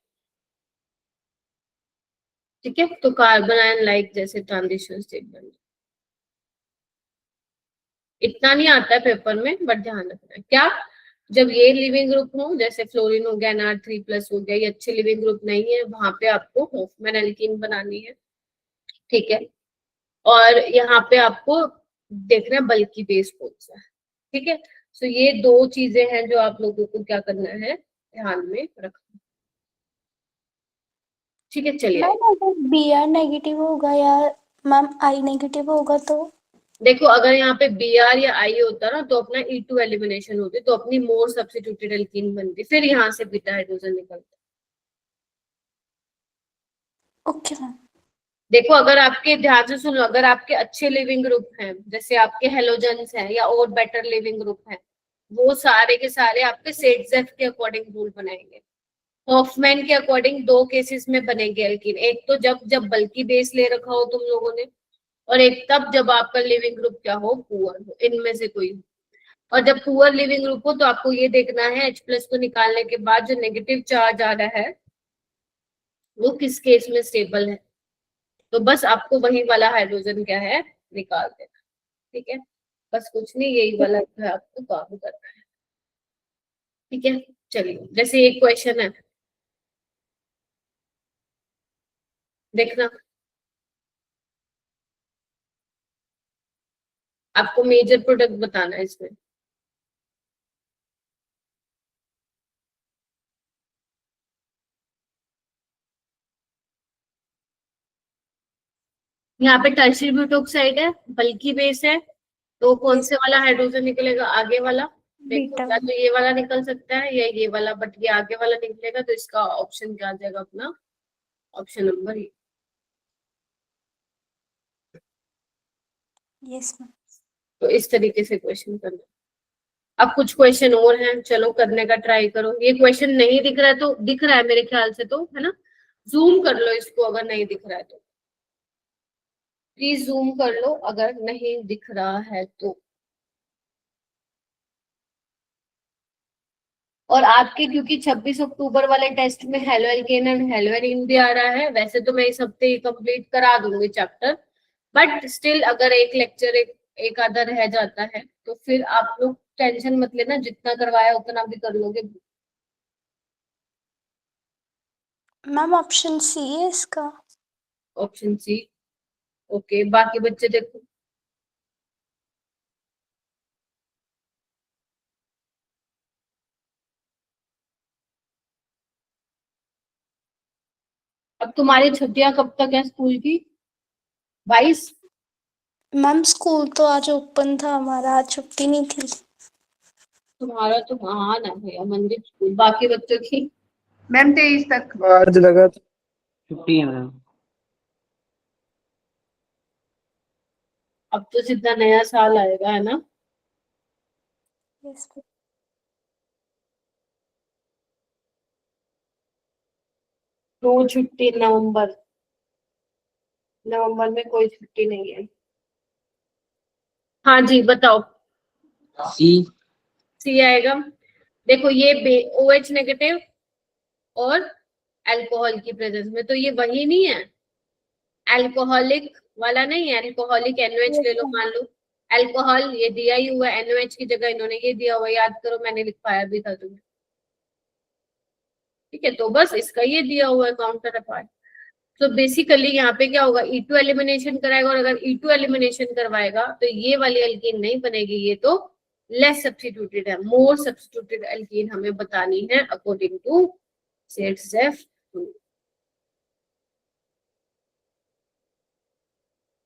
ठीक है, तो कार्बन आयन लाइक जैसे ट्रांजिशन स्टेट बन, इतना नहीं आता है पेपर में, बट ध्यान रखना है क्या, जब ये लिविंग ग्रुप हो, जैसे फ्लोरीन हो गया, NR3+ हो गया, ये अच्छे लिविंग ग्रुप नहीं है, वहां पे आपको हॉफमैन एल्कीन बनानी है। ठीक है, और यहाँ पे आपको देखना है बल्कि बेस कौन सा है। ठीक है, तो ये दो चीजें हैं जो आप लोगों को क्या करना है, ध्यान में रखना। ठीक है, चलिए।
मैम अगर BR नेगेटिव होगा या मैम I नेगेटिव होगा तो?
देखो, अगर यहाँ पे BR या I होता ना, तो अपना E2 एलिमिनेशन होती, तो अपनी मोर सब्स्टिट्यूटेड एल्कीन बनती, फिर यहाँ से बीटा हाइड्रोजन निकलता।
Okay ma'am.
देखो, अगर आपके, ध्यान से सुनो, अगर आपके अच्छे लिविंग ग्रुप हैं, जैसे आपके हेलोजेंस हैं या और बेटर लिविंग ग्रुप हैं, वो सारे के सारे आपके सेटजेफ के अकॉर्डिंग रूल बनाएंगे। हॉफमैन के अकॉर्डिंग दो केसेस में बनेंगे एल्कीन, एक तो जब जब बल्कि बेस ले रखा हो तुम लोगों ने, और एक तब जब आपका लिविंग ग्रुप क्या हो, पुअर हो, इनमें से कोई हो। और जब पुअर लिविंग ग्रुप हो तो आपको ये देखना है H+ को निकालने के बाद जो नेगेटिव चार्ज आ रहा है वो किस केस में स्टेबल है, तो बस आपको वही वाला हाइड्रोजन क्या है, निकाल देना। ठीक है, बस कुछ नहीं, यही वाला जो है आपको काम करना है। ठीक है, चलिए, जैसे एक क्वेश्चन है, देखना, आपको मेजर प्रोडक्ट बताना है इसमें। यहाँ पे टर्शियरी ब्यूटोक्साइड है, बल्कि बेस है, तो कौन
यस।
से वाला हाइड्रोजन निकलेगा, आगे वाला। देखो,
बीटा।
या तो ये वाला निकल सकता है या ये वाला, बट ये आगे वाला निकलेगा, तो इसका ऑप्शन क्या आ जाएगा अपना, option number E।
Yes ma'am.
तो इस तरीके से क्वेश्चन करना। अब कुछ क्वेश्चन और हैं, चलो करने का ट्राई करो। ये क्वेश्चन नहीं दिख रहा है तो, दिख रहा है मेरे ख्याल से तो, है ना, जूम कर लो इसको अगर नहीं दिख रहा है तो, प्लीज जूम कर लो अगर नहीं दिख रहा है तो। और आपके क्योंकि 26 अक्टूबर वाले टेस्ट में halo alkane and hello arene भी आ रहा है, वैसे तो मैं इस हफ्ते ही कंप्लीट करा दूंगी चैप्टर, बट स्टिल अगर एक लेक्चर एक आधा रह जाता है तो फिर आप लोग टेंशन मत लेना, जितना करवाया उतना भी कर लोगे।
मैम ऑप्शन C है इसका।
ऑप्शन C, ओके, बाकी बच्चे देखो। अब तुम्हारी छुट्टियां कब तक है स्कूल की, 22?
मैम स्कूल तो आज ओपन था हमारा, आज छुट्टी नहीं थी।
तुम्हारा तो हाँ ना भैया, मंदिर स्कूल, बाकी बच्चों की
मैम 23 तक आज लगा छुट्टी है मैम।
अब तो सीधा नया साल आएगा, है ना।
यस।
नो छुट्टी, नवंबर, नवंबर में कोई छुट्टी नहीं है। हाँ जी, बताओ।
सी।
C आएगा। देखो, ये OH नेगेटिव और अल्कोहल की प्रेजेंस में, तो ये वही नहीं है, अल्कोहलिक वाला नहीं है, अल्कोहलिक NOH
यस
ले लो,
मैम।
मान लो अल्कोहल ये दिया ही हुआ है, NOH की जगह इन्होंने ये दिया हुआ है, याद करो मैंने लिखवाया भी था तुम्हें। ठीक है, तो बस इसका ये दिया हुआ है काउंटर पार्ट। तो बेसिकली यहाँ पे क्या होगा, E2 एलिमिनेशन कराएगा, और अगर E2 एलिमिनेशन करवाएगा तो ये वाली एल्कीन नहीं बनेगी, ये तो लेस सब्स्टिट्यूटेड है, मोर सब्स्टिट्यूटेड एल्कीन हमें बतानी है अकॉर्डिंग टू सेट्स।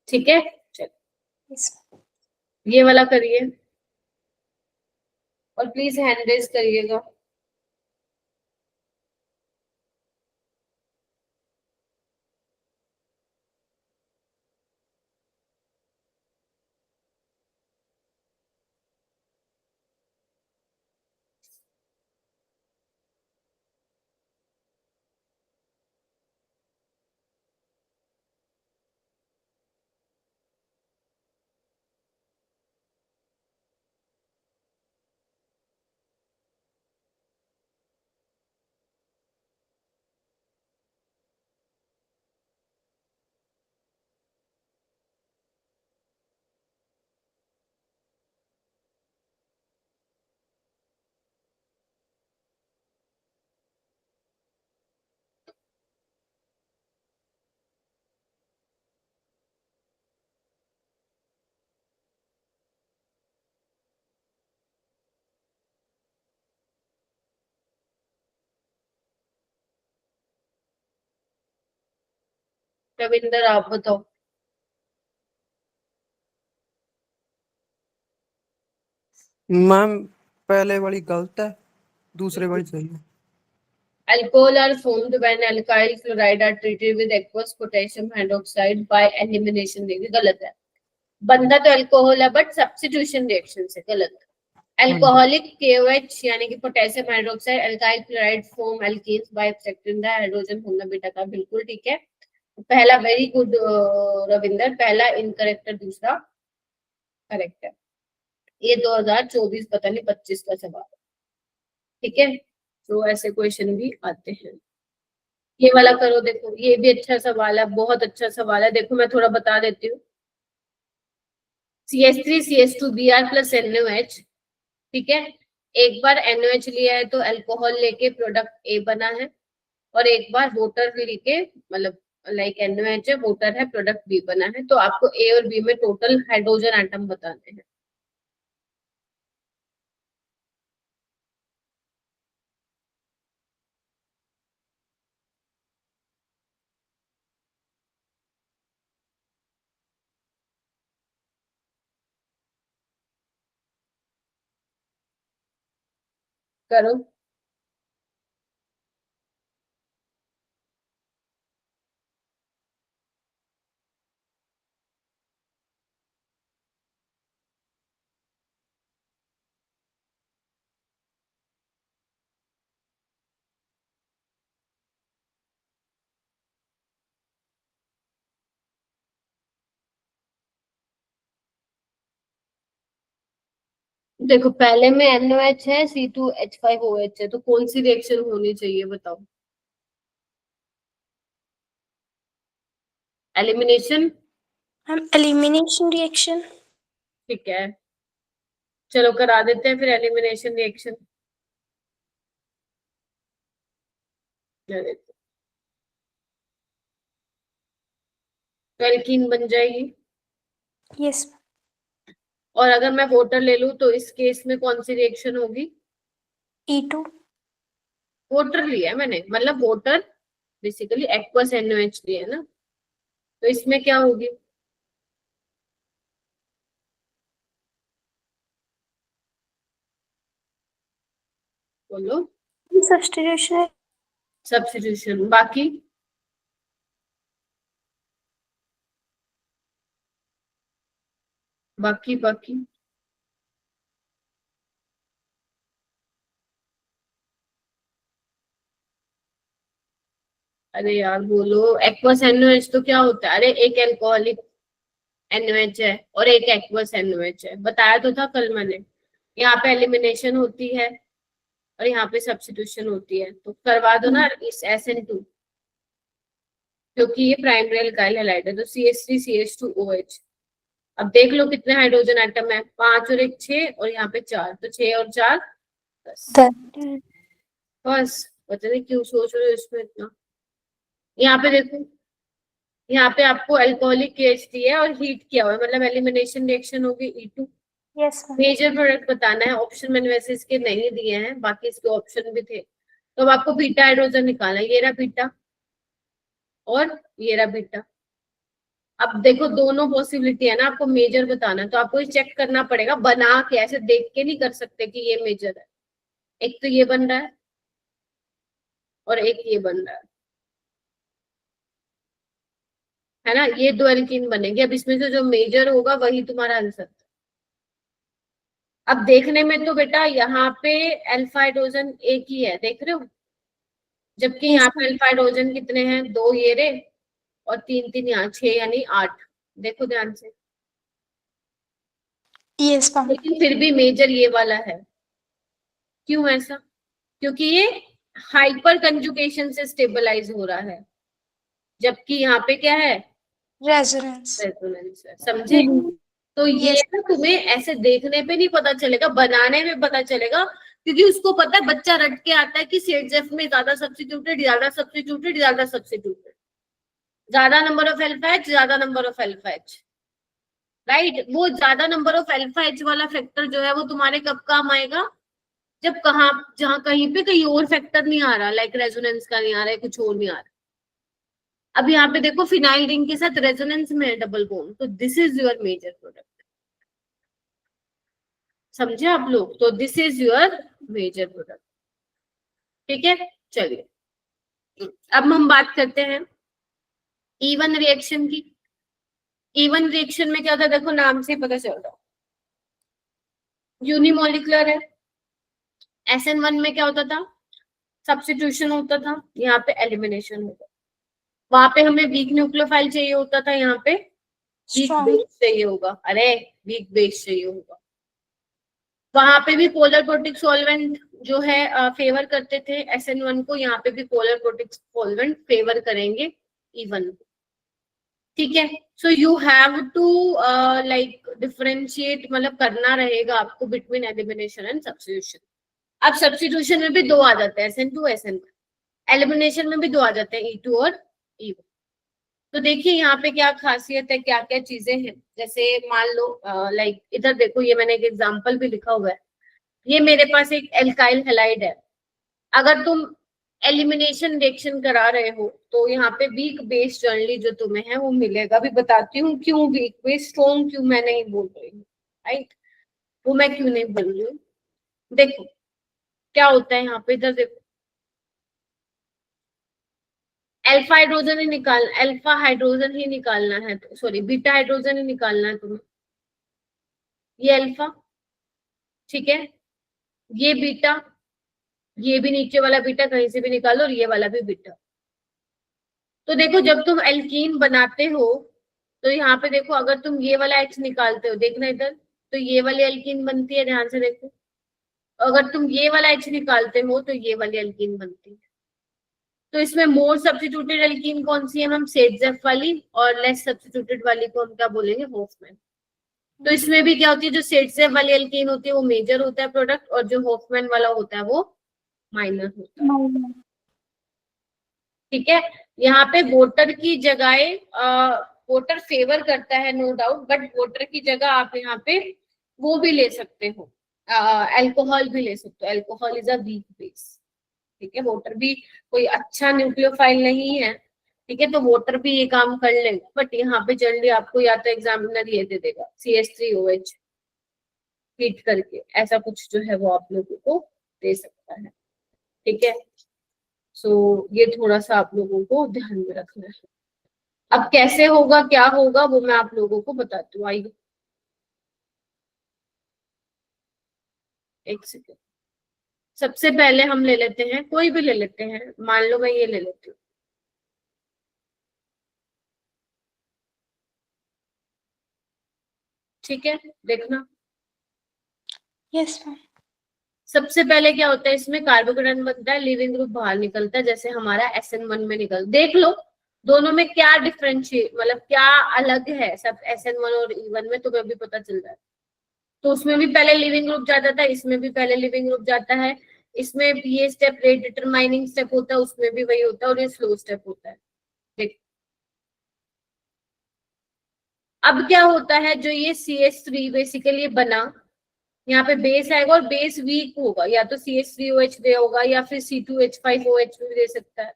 ठीक है, चलो
यस।
ये वाला करिए, और प्लीज हैंड रेज करिएगा। रविंदर आप बताओ।
मैम पहले वाली गलत है, दूसरे वाली सही है।
Alcohol are formed when alkyl chloride are treated with aqueous potassium hydroxide by elimination। देखिए गलत है, बनता तो अल्कोहल है बट सब्स्टिट्यूशन रिएक्शन से, गलत है। अल्कोहलिक KOH यानी कि potassium hydroxide, alkyl chloride form alkenes by extracting the hydrogen from the beta का, बिल्कुल ठीक है। पहला वेरी गुड रविंदर, पहला इनकरेक्ट है, दूसरा करेक्ट है। ये 2024 पता नहीं 25 का सवाल है, ठीक है। तो ऐसे क्वेश्चन भी आते हैं। ये वाला करो, देखो ये भी अच्छा सवाल है, बहुत अच्छा सवाल है। देखो मैं थोड़ा बता देती हूँ। CH3CH2Br प्लस NOH, ठीक है। एक बार NOH लिया है तो अल्कोहल लेके प्रोडक्ट A बना है, और एक बार वोटर लेके, मतलब लाइक NOH है, वोटर है, प्रोडक्ट B बना है। तो आपको A और B में टोटल हाइड्रोजन एटम बताने हैं। करो। देखो पहले में NOH है, C2H5OH है, तो कौन सी रिएक्शन होनी चाहिए बताओ? एलिमिनेशन,
हम एलिमिनेशन रिएक्शन।
ठीक है, चलो करा देते हैं फिर एलिमिनेशन रिएक्शन। तो एल्कीन बन जाएगी।
यस।
और अगर मैं वोटर ले लूं तो इस केस में कौन सी रिएक्शन होगी?
E2।
वोटर लिया है मैंने, मतलब वोटर बेसिकली एक्वस NOH लिया है ना, तो इसमें क्या होगी? बोलो।
सब्स्टिट्यूशन।
सब्स्टिट्यूशन। बाकी बाकी बाकी अरे यार बोलो, एक्वस NOH तो क्या होता है? अरे एक एल्कोहलिक NOH है और एक एक्वस NOH है, बताया तो था कल मैंने। यहाँ पे एलिमिनेशन होती है और यहाँ पे सब्स्टिट्यूशन होती है, तो करवा दो ना इस SN2, क्योंकि ये प्राइमरी अल्काइल हैलाइड है। तो CH3CH2OH। अब देख लो कितने हाइड्रोजन एटम है, 5 और 1 6, और यहाँ पे 4, तो 6 और 4 10। बस पता नहीं क्यों सोच रहे हो इसमें इतना। यहाँ पे देखो, यहाँ पे आपको अल्कोहलिक KH दिया है और हीट किया हुआ है, मतलब एलिमिनेशन रिएक्शन होगी E2।
यस।
मेजर प्रोडक्ट बताना है। ऑप्शन मैंने वैसे इसके नहीं दिए हैं, बाकी इसके ऑप्शन भी थे। तो अब आपको बीटा हाइड्रोजन निकालना है, ये रहा बीटा और ये रहा बीटा। अब देखो दोनों पॉसिबिलिटी है ना, आपको मेजर बताना है, तो आपको चेक करना पड़ेगा बना के, ऐसे देख के नहीं कर सकते कि ये मेजर है। एक तो ये बन रहा है और एक ये बन रहा है ना, ये दो एल्कीन बनेंगे। अब इसमें से जो मेजर होगा वही तुम्हारा आंसर। अब देखने में तो बेटा यहाँ पे अल्फा हाइड्रोजन एक ही है, देख रहे हो, जबकि यहाँ पे अल्फा हाइड्रोजन कितने हैं? 2 ये रे और 3 3 यहाँ, 6 यानी 8। देखो ध्यान से।
Yes ma'am.
लेकिन फिर भी मेजर ये वाला है। क्यों ऐसा? क्योंकि ये हाइपर कंजुगेशन से स्टेबलाइज हो रहा है, जबकि यहाँ पे क्या है?
रेजोनेंस।
रेजोनेंस है, समझे? तो ये
Yes.
ना तुम्हें ऐसे देखने पे नहीं पता चलेगा, बनाने में पता चलेगा, क्योंकि उसको पता है, बच्चा रट के आता है कि सेट में ज्यादा सब्स्टिट्यूटेड, ज्यादा सब्स्टिट्यूटेड, ज्यादा सब्स्टिट्यूटेड, ज्यादा नंबर ऑफ अल्फा एच, ज्यादा number of alpha H, right. वो ज्यादा नंबर ऑफ अल्फा एच वाला फैक्टर जो है वो तुम्हारे कब काम आएगा? जब कहाँ, जहां कहीं पे कहीं और फैक्टर नहीं आ रहा, लाइक रेजोनेंस का नहीं आ रहा है, कुछ और नहीं आ रहा। अब यहाँ पे देखो फिनाइल रिंग के साथ रेजोनेंस में है डबल बॉन्ड, तो this is your major product. समझे आप लोग? तो this is your major product. ठीक है, चलिए अब हम बात करते हैं इवन रिएक्शन की। इवन रिएक्शन में क्या होता है, देखो नाम से पता चल रहा है, यूनिमोलिकुलर है। SN1 में क्या होता था, सब्स्टिट्यूशन होता था, यहाँ पे एलिमिनेशन होता था। वहां पे हमें वीक न्यूक्लियोफाइल चाहिए होता था, यहाँ पे वीक
Strong.
बेस चाहिए होगा। अरे वीक बेस चाहिए होगा। वहां पे भी पोलर प्रोटिक सॉल्वेंट जो है फेवर करते थे SN1 को, यहाँ पे भी पोलर प्रोटिक सॉल्वेंट फेवर करेंगे इवन को। ठीक है, so you have to like differentiate, मतलब करना रहेगा आपको बिटवीन एलिमिनेशन एंड सब्स्टिट्यूशन। अब सब्स्टिट्यूशन में भी दो आ जाते हैं, SN2 SN1। एलिमिनेशन में भी दो आ जाते हैं, E2 और E1। तो देखिए यहाँ पे क्या खासियत है, क्या क्या चीजें हैं। जैसे मान लो लाइक इधर देखो, ये मैंने एक एग्जांपल भी लिखा हुआ है। ये मेरे पास एक एल्काइल हैलाइड है। अगर तुम एलिमिनेशन रिएक्शन करा रहे हो तो यहाँ पे वीक बेस जनरली जो तुम्हें है वो मिलेगा। भी बताती हूँ क्यों वीक बेस, स्ट्रॉन्ग क्यों मैं नहीं बोल रही हूँ, राइट? वो मैं क्यों नहीं बोल रही हूँ, देखो क्या होता है यहाँ पे। इधर देखो, अल्फा हाइड्रोजन ही निकालना, अल्फा हाइड्रोजन ही निकालना है, सॉरी बीटा हाइड्रोजन ही निकालना है तुम्हें। ये अल्फा, ठीक है, ये बीटा, ये भी नीचे वाला बीटा कहीं से भी निकालो, और ये वाला भी बीटा। तो देखो जब तुम एल्कीन बनाते हो तो यहाँ पे देखो, अगर तुम ये वाला H निकालते हो, देखना इधर, तो ये वाली एल्कीन बनती है, ध्यान से देखो। अगर तुम ये वाला H निकालते हो तो ये वाली एल्कीन बनती है। तो इसमें मोर सब्स्टिट्यूटेड एल्कीन कौन सी है मैम? सेटजेफ वाली। और लेस सब्स्टिट्यूटेड वाली को हम क्या बोलेंगे? होफमैन। तो इसमें भी क्या होती है, जो सेटजेफ वाली एल्कीन होती है वो मेजर होता है प्रोडक्ट, और जो होफमैन वाला होता है वो माइनर होता है। ठीक है, यहाँ पे वोटर की जगह वोटर फेवर करता है नो डाउट, बट वोटर की जगह आप यहाँ पे वो भी ले सकते हो, अल्कोहल भी ले सकते हो। Alcohol is a weak base. ठीक है, वोटर भी कोई अच्छा न्यूक्लियोफाइल नहीं है, ठीक है, तो वोटर भी ये काम कर लेगा। बट यहाँ पे जनरली आपको या तो एग्जामिनर ये दे देगा CH3OH हीट करके, ऐसा कुछ जो है वो आप लोगों को दे सकता है। ठीक है, सो ये थोड़ा सा आप लोगों को ध्यान में रखना है। अब कैसे होगा, क्या होगा, वो मैं आप लोगों को बताती हूँ। आइए एक सेकेंड, सबसे पहले हम ले लेते हैं, कोई भी ले लेते हैं, मान लो मैं ये ले लेती हूँ। ठीक है, देखना।
Yes ma'am.
सबसे पहले क्या होता है, इसमें कार्बोकेटाइन बनता है, लिविंग ग्रुप बाहर निकलता है, जैसे हमारा SN1 में निकल। देख लो दोनों में क्या डिफरेंशिएट, मतलब क्या अलग है। सब SN1 और E1 में तुम्हें भी पता चल रहा है। तो उसमें भी पहले लिविंग ग्रुप जाता था, इसमें भी पहले लिविंग ग्रुप जाता है। इसमें भी ये स्टेप रेट डिटरमाइनिंग स्टेप होता है, उसमें भी वही होता है, और ये स्लो स्टेप होता है। देख अब क्या होता है, जो ये CH3 बेसिकली बना, यहाँ पे बेस आएगा और बेस वीक होगा, या तो CH3OH दे होगा या फिर C2H5OH भी दे सकता है।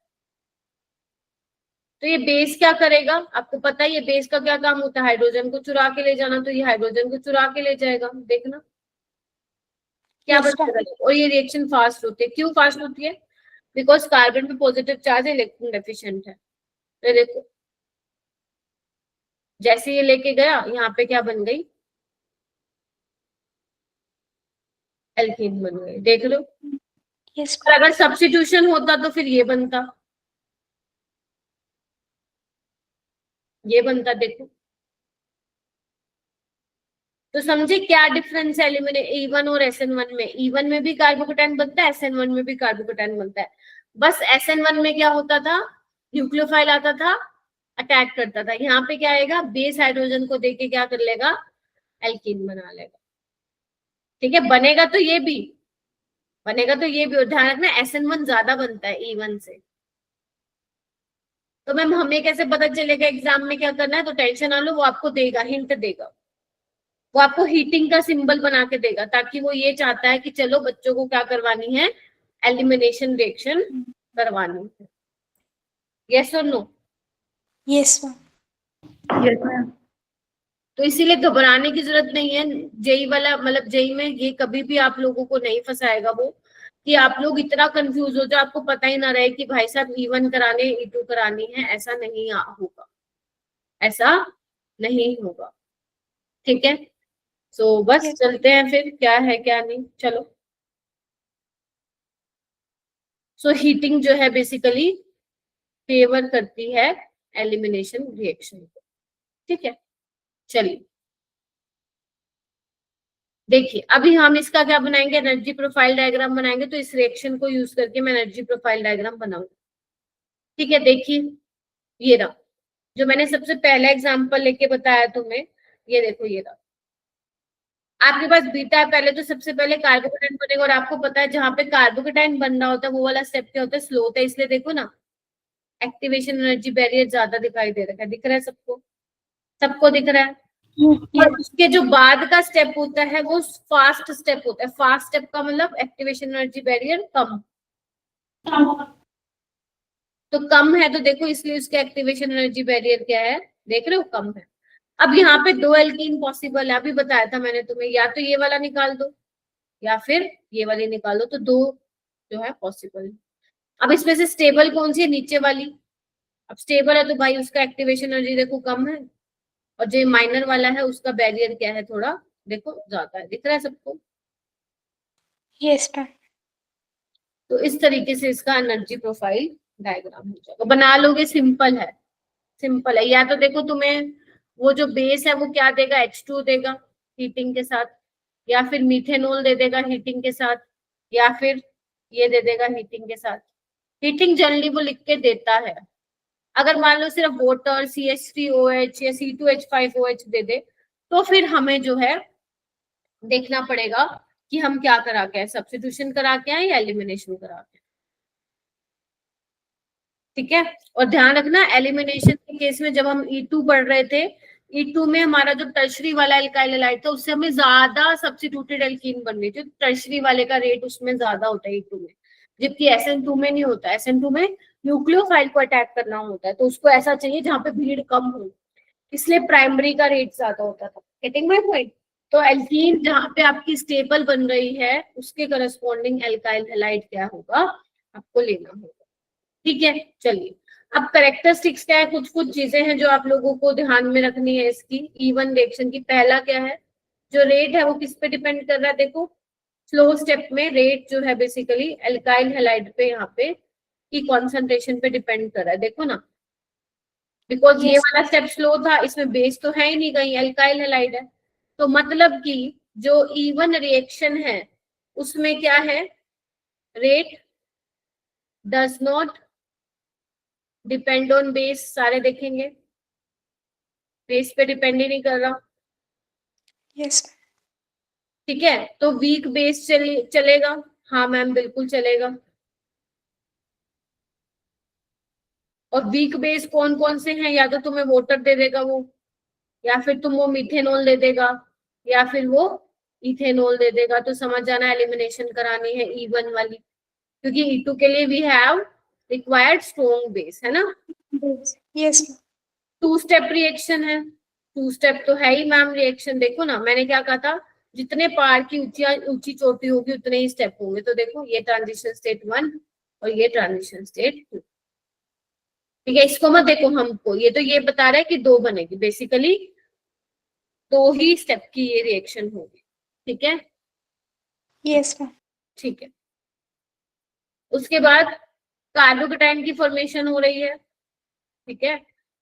तो ये बेस क्या करेगा, आपको पता है ये बेस का क्या काम होता है? हाइड्रोजन को चुरा के ले जाना। तो ये हाइड्रोजन को चुरा के ले जाएगा, देखना क्या
Yes,
बचेगा। और ये रिएक्शन फास्ट होती है। क्यों फास्ट होती है? बिकॉज कार्बन पे पॉजिटिव चार्ज है, इलेक्ट्रॉन डेफिशिएंट है। तो देखो जैसे ये लेके गया, यहाँ पे क्या बन गई? एल्कीन बन गई, देख लो।
यस
और अगर सब्स्टिट्यूशन होता तो फिर ये बनता, ये बनता, देखो। तो समझे क्या डिफरेंस है E1 और SN1 में? E1 में भी कार्बोकेटाइन बनता है, SN1 में भी कार्बोकेटाइन बनता है। बस SN1 में क्या होता था, न्यूक्लियोफाइल आता था, अटैक करता था। यहाँ पे क्या आएगा, बेस हाइड्रोजन को देके क्या कर लेगा, एल्कीन बना लेगा। ठीक है, बनेगा तो ये भी, बनेगा तो ये भी। और ध्यान रखना SN1 ज्यादा बनता है E1 से। तो मैम हमें कैसे पता चलेगा एग्जाम में क्या करना है? तो टेंशन ना लो, वो आपको देगा, हिंट देगा। वो आपको हीटिंग का सिंबल बना के देगा, ताकि वो ये चाहता है कि चलो बच्चों को क्या करवानी है, एलिमिनेशन रिएक्शन करवानी है। यस और no?
Yes ma'am.
Yes ma'am.
तो इसीलिए घबराने की जरूरत नहीं है। जेई वाला मतलब जेई में ये कभी भी आप लोगों को नहीं फंसाएगा वो, कि आप लोग इतना कंफ्यूज हो जाओ आपको पता ही ना रहे कि भाई साहब E1 कराने E2 करानी है, ऐसा नहीं होगा, ऐसा नहीं होगा। ठीक है, सो बस
यस
चलते हैं फिर, क्या है क्या नहीं, चलो। सो हीटिंग जो है बेसिकली फेवर करती है एलिमिनेशन रिएक्शन को। ठीक है, चलिए देखिए अभी हम इसका क्या बनाएंगे, एनर्जी प्रोफाइल डायग्राम बनाएंगे। तो इस रिएक्शन को यूज करके मैं एनर्जी प्रोफाइल डायग्राम बनाऊंगी। ठीक है, देखिए ये रहा जो मैंने सबसे पहला एग्जांपल लेके बताया तुम्हें, ये देखो ये रहा। आपके पास बीटा है, पहले तो सबसे पहले कार्बोकेटाइन बनेगा, और आपको पता है जहां पे कार्बोकेटाइन बन रहा होता है वो वाला स्टेप क्या होता है, स्लो होता है। इसलिए देखो ना एक्टिवेशन एनर्जी बैरियर ज्यादा दिखाई दे रहा है, दिख रहा है सबको, सबको दिख रहा है। और उसके जो बाद का स्टेप होता है वो फास्ट स्टेप होता है। फास्ट स्टेप का मतलब एक्टिवेशन एनर्जी बैरियर कम, तो कम है तो देखो इसलिए उसका एक्टिवेशन एनर्जी बैरियर क्या है, देख रहे हो, कम है। अब यहाँ पे दो एल्कीन पॉसिबल है, अभी बताया था मैंने तुम्हें, या तो ये वाला निकाल दो या फिर ये वाली निकाल दो, तो दो जो है पॉसिबल है। अब इसमें से स्टेबल कौन सी है, नीचे वाली। अब स्टेबल है तो भाई उसका एक्टिवेशन एनर्जी देखो कम है, और जो माइनर वाला है उसका बैरियर क्या है, थोड़ा देखो ज्यादा है, दिख रहा है सबको।
Yes ma'am.
तो इस तरीके से इसका एनर्जी प्रोफाइल डायग्राम हो जाएगा, बना लोगे, सिंपल है, सिंपल है। या तो देखो तुम्हें वो जो बेस है वो क्या देगा, H2 देगा हीटिंग के साथ, या फिर मीथेनॉल दे देगा हीटिंग के साथ, या फिर ये दे देगा हीटिंग के साथ। हीटिंग जनरली वो लिख के देता है। अगर मान लो सिर्फ वाटर CH3OH या C2H5OH दे दे, तो फिर हमें जो है देखना पड़ेगा कि हम क्या करा के आए, सब्स्टिट्यूशन करा के आए या एलिमिनेशन करा के। ठीक है, और ध्यान रखना एलिमिनेशन के केस में जब हम E2 पढ़ रहे थे, E2 में हमारा जो टर्शरी वाला एल्काइल हैलाइड था उससे हमें ज्यादा सब्स्टिट्यूटेड एल्कीन बन रही थी। टर्शरी वाले का रेट उसमें ज्यादा होता है E2 में, जबकि SN2 में नहीं होता। SN2 में न्यूक्लियोफाइल को अटैक करना होता है, तो उसको ऐसा चाहिए जहां पे भीड़ कम हो, इसलिए प्राइमरी का रेट ज्यादा होता था। Getting my point. तो एल्कीन जहां पे आपकी स्टेबल बन रही है उसके करस्पॉन्डिंग एल्काइल हैलाइड क्या होगा, आपको लेना होगा। ठीक है, चलिए अब करेक्टरिस्टिक्स क्या है, कुछ कुछ चीजें हैं जो आप लोगों को ध्यान में रखनी है इसकी E1 रिएक्शन की। पहला क्या है, जो रेट है वो किस पे डिपेंड कर रहा है, देखो स्लो स्टेप में रेट जो है बेसिकली एल्काइल हैलाइड पे यहाँ पे की कॉन्सेंट्रेशन पे डिपेंड कर रहा है, देखो ना। बिकॉज ये वाला स्टेप स्लो था, इसमें बेस तो है ही नहीं, कहीं एल्काइल हैलाइड है। तो मतलब कि जो E1 रिएक्शन है उसमें क्या है, rate does not depend on base, सारे देखेंगे बेस पे डिपेंड ही नहीं कर रहा।
यस
ठीक है, तो वीक बेस चलेगा, हाँ मैम बिल्कुल चलेगा। और वीक बेस कौन कौन से हैं, या तो तुम्हें वाटर दे देगा वो, या फिर तुम वो मिथेनॉल दे देगा, या फिर वो इथेनॉल दे देगा। तो समझ जाना एलिमिनेशन करानी है E1 वाली, क्योंकि E2 के लिए we have required strong base, है ना।
यस।
टू स्टेप रिएक्शन है, टू स्टेप तो है ही मैम रिएक्शन। देखो ना मैंने क्या कहा था, जितने पहाड़ की ऊंची चोटी होगी उतने ही स्टेप होंगे। तो देखो ये ट्रांजिशन स्टेट 1 और ये ट्रांजिशन स्टेट 2। ठीक है, इसको मत देखो हमको, ये तो ये बता रहा है कि दो बनेगी, बेसिकली दो ही स्टेप की ये रिएक्शन होगी। ठीक है,
यस मैम।
ठीक है। उसके बाद कार्बोकेटाइन की फॉर्मेशन हो रही है। ठीक है,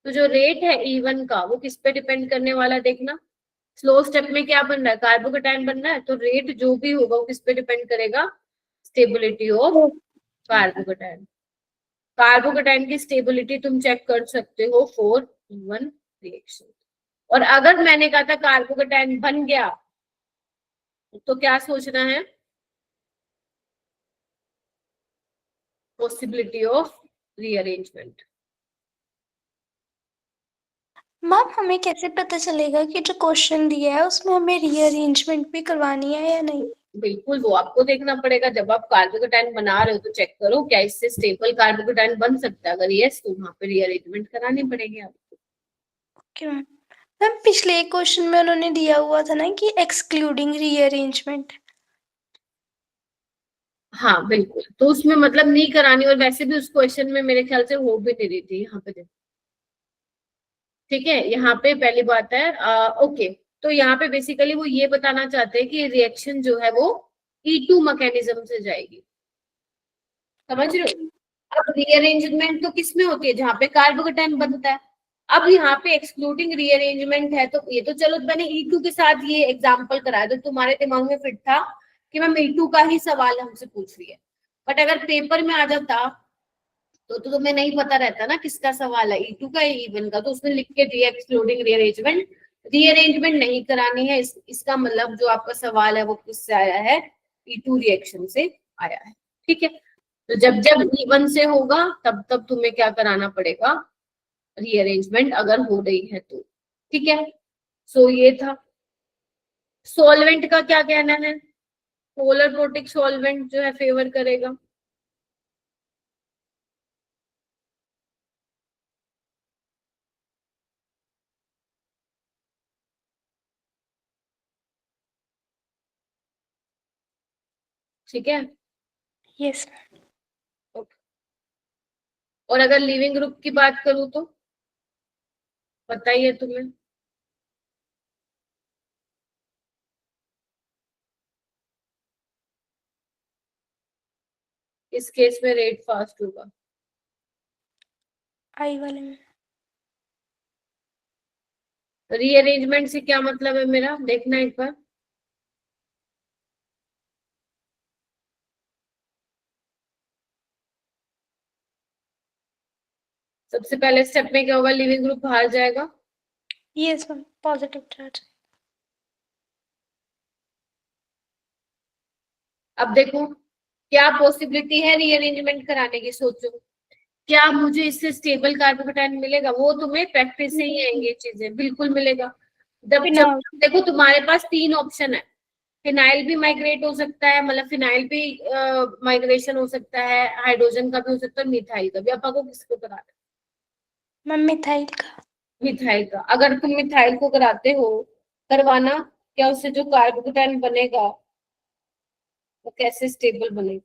तो जो रेट है E1 का वो किस पे डिपेंड करने वाला, देखना स्लो स्टेप में क्या बन रहा है, कार्बोकेटाइन बन रहा है, तो रेट जो भी होगा वो किस पे डिपेंड करेगा, स्टेबिलिटी ऑफ कार्बोकेटाइन। कार्बोकेटाइन की स्टेबिलिटी तुम चेक कर सकते हो फॉर E1 रिएक्शन। और अगर मैंने कहा था कार्बोकेटाइन बन गया तो क्या सोचना है, पॉसिबिलिटी ऑफ रीअरेंजमेंट।
मैम हमें कैसे पता चलेगा कि जो क्वेश्चन दिया है उसमें हमें रीअरेंजमेंट भी करवानी है या नहीं?
बिल्कुल, वो आपको देखना पड़ेगा। जब आप कार्बोकेटाइन बना रहे हो तो चेक करो क्या इससे स्टेबल कार्बोकेटाइन बन सकता है। अगर यस तो वहां पे रीअरेंजमेंट करानी पड़ेगी आपको।
Okay ma'am. मैम पिछले एक क्वेश्चन में उन्होंने दिया हुआ था ना कि एक्सक्लूडिंग रीअरेंजमेंट।
हाँ बिल्कुल, तो उसमें मतलब नहीं करानी, और वैसे भी उस क्वेश्चन में मेरे ख्याल से हो भी नहीं रही थी। यहाँ पे देखो, ठीक है, यहाँ पे पहली बात है ओके, तो यहाँ पे बेसिकली वो ये बताना चाहते हैं कि रिएक्शन जो है वो E2 मैकेनिज्म से जाएगी। समझ रहे
ओके।
हो? अब रीअरेंजमेंट तो किस में होती है, जहाँ पे कार्बोकेटाइन बनता है। अब यहाँ पे एक्सक्लूडिंग रीअरेंजमेंट है, तो ये तो चलो मैंने E2 के साथ ये एग्जांपल कराया तो तुम्हारे दिमाग में फिट था कि मैम E2 का ही सवाल हमसे पूछ रही है। बट अगर पेपर में आ जाता तो तुम्हें नहीं पता रहता ना किसका सवाल है, E2 का या E1 का, तो उसमें लिख के दिया एक्सक्लूडिंग रीअरेंजमेंट। रीअरेंजमेंट नहीं करानी है, इसका मतलब जो आपका सवाल है वो किससे आया है, E2 रिएक्शन से आया है। ठीक है, तो जब जब E1 से होगा तब तब तुम्हें क्या कराना पड़ेगा, रीअरेंजमेंट अगर हो रही है तो। ठीक है, सो ये था। सॉल्वेंट का क्या कहना है, पोलर प्रोटिक सॉल्वेंट जो है फेवर करेगा। ठीक है,
यस।
और अगर लिविंग ग्रुप की बात करूं तो पता ही है तुम्हें। इस केस में रेट फास्ट होगा।
आई वाले में।
रीअरेंजमेंट से क्या मतलब है मेरा, देखना एक बार। सबसे पहले स्टेप में क्या होगा, लिविंग ग्रुप बाहर जाएगा।
Yes ma'am, positive charge.
अब देखो क्या पॉसिबिलिटी है रीअरेंजमेंट कराने की, सोचो क्या मुझे इससे स्टेबल कार्बोकेटाइन मिलेगा। वो तुम्हें प्रैक्टिस से ही आएंगे चीजें, बिल्कुल मिलेगा। जब जब
फिनॉल।
देखो तुम्हारे पास तीन ऑप्शन है, फिनाइल भी माइग्रेट हो सकता है, मतलब फिनाइल भी माइग्रेशन हो सकता है, हाइड्रोजन का भी हो सकता है, मिथाइल का भी। अब आपको किसको कराना है,
मैम मिथाइल का।
मिथाइल का। अगर तुम मिथाइल को कराते हो, करवाना, क्या उससे जो कार्बोकेटाइन बनेगा वो कैसे स्टेबल बनेगा,
नहीं,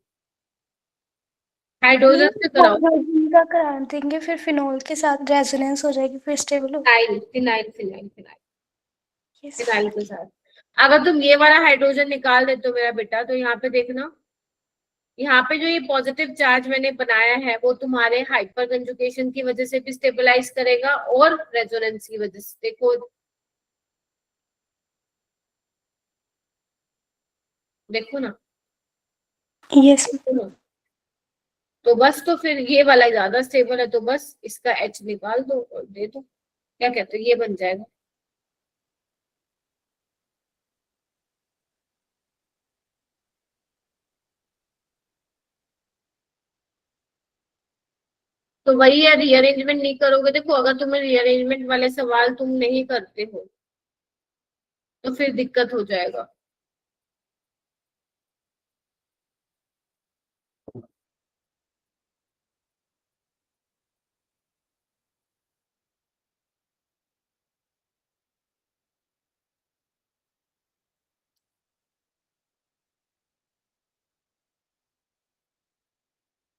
हाइड्रोजन से कराओ।
हाइड्रोजन का करा देंगे, फिर फिनॉल के साथ रेजोनेंस हो जाएगी, फिर स्टेबल हो।
Phenyl phenyl phenyl phenyl
yes.
Phenyl के साथ। अगर तुम ये वाला हाइड्रोजन निकाल देते हो मेरा बेटा, तो यहाँ पे देखना, यहाँ पे जो ये पॉजिटिव चार्ज मैंने बनाया है वो तुम्हारे हाइपर कंजुगेशन की वजह से भी स्टेबलाइज करेगा और रेजोनेंस की वजह से। देखो, देखो ना,
यस।
देखो ना। तो बस, तो फिर ये वाला ज्यादा स्टेबल है, तो बस इसका H निकाल दो और दे दो, क्या कहते हो, ये बन जाएगा। तो वही है, रीअरेंजमेंट नहीं करोगे। देखो अगर तुम्हें रीअरेंजमेंट वाले सवाल तुम नहीं करते हो तो फिर दिक्कत हो जाएगा।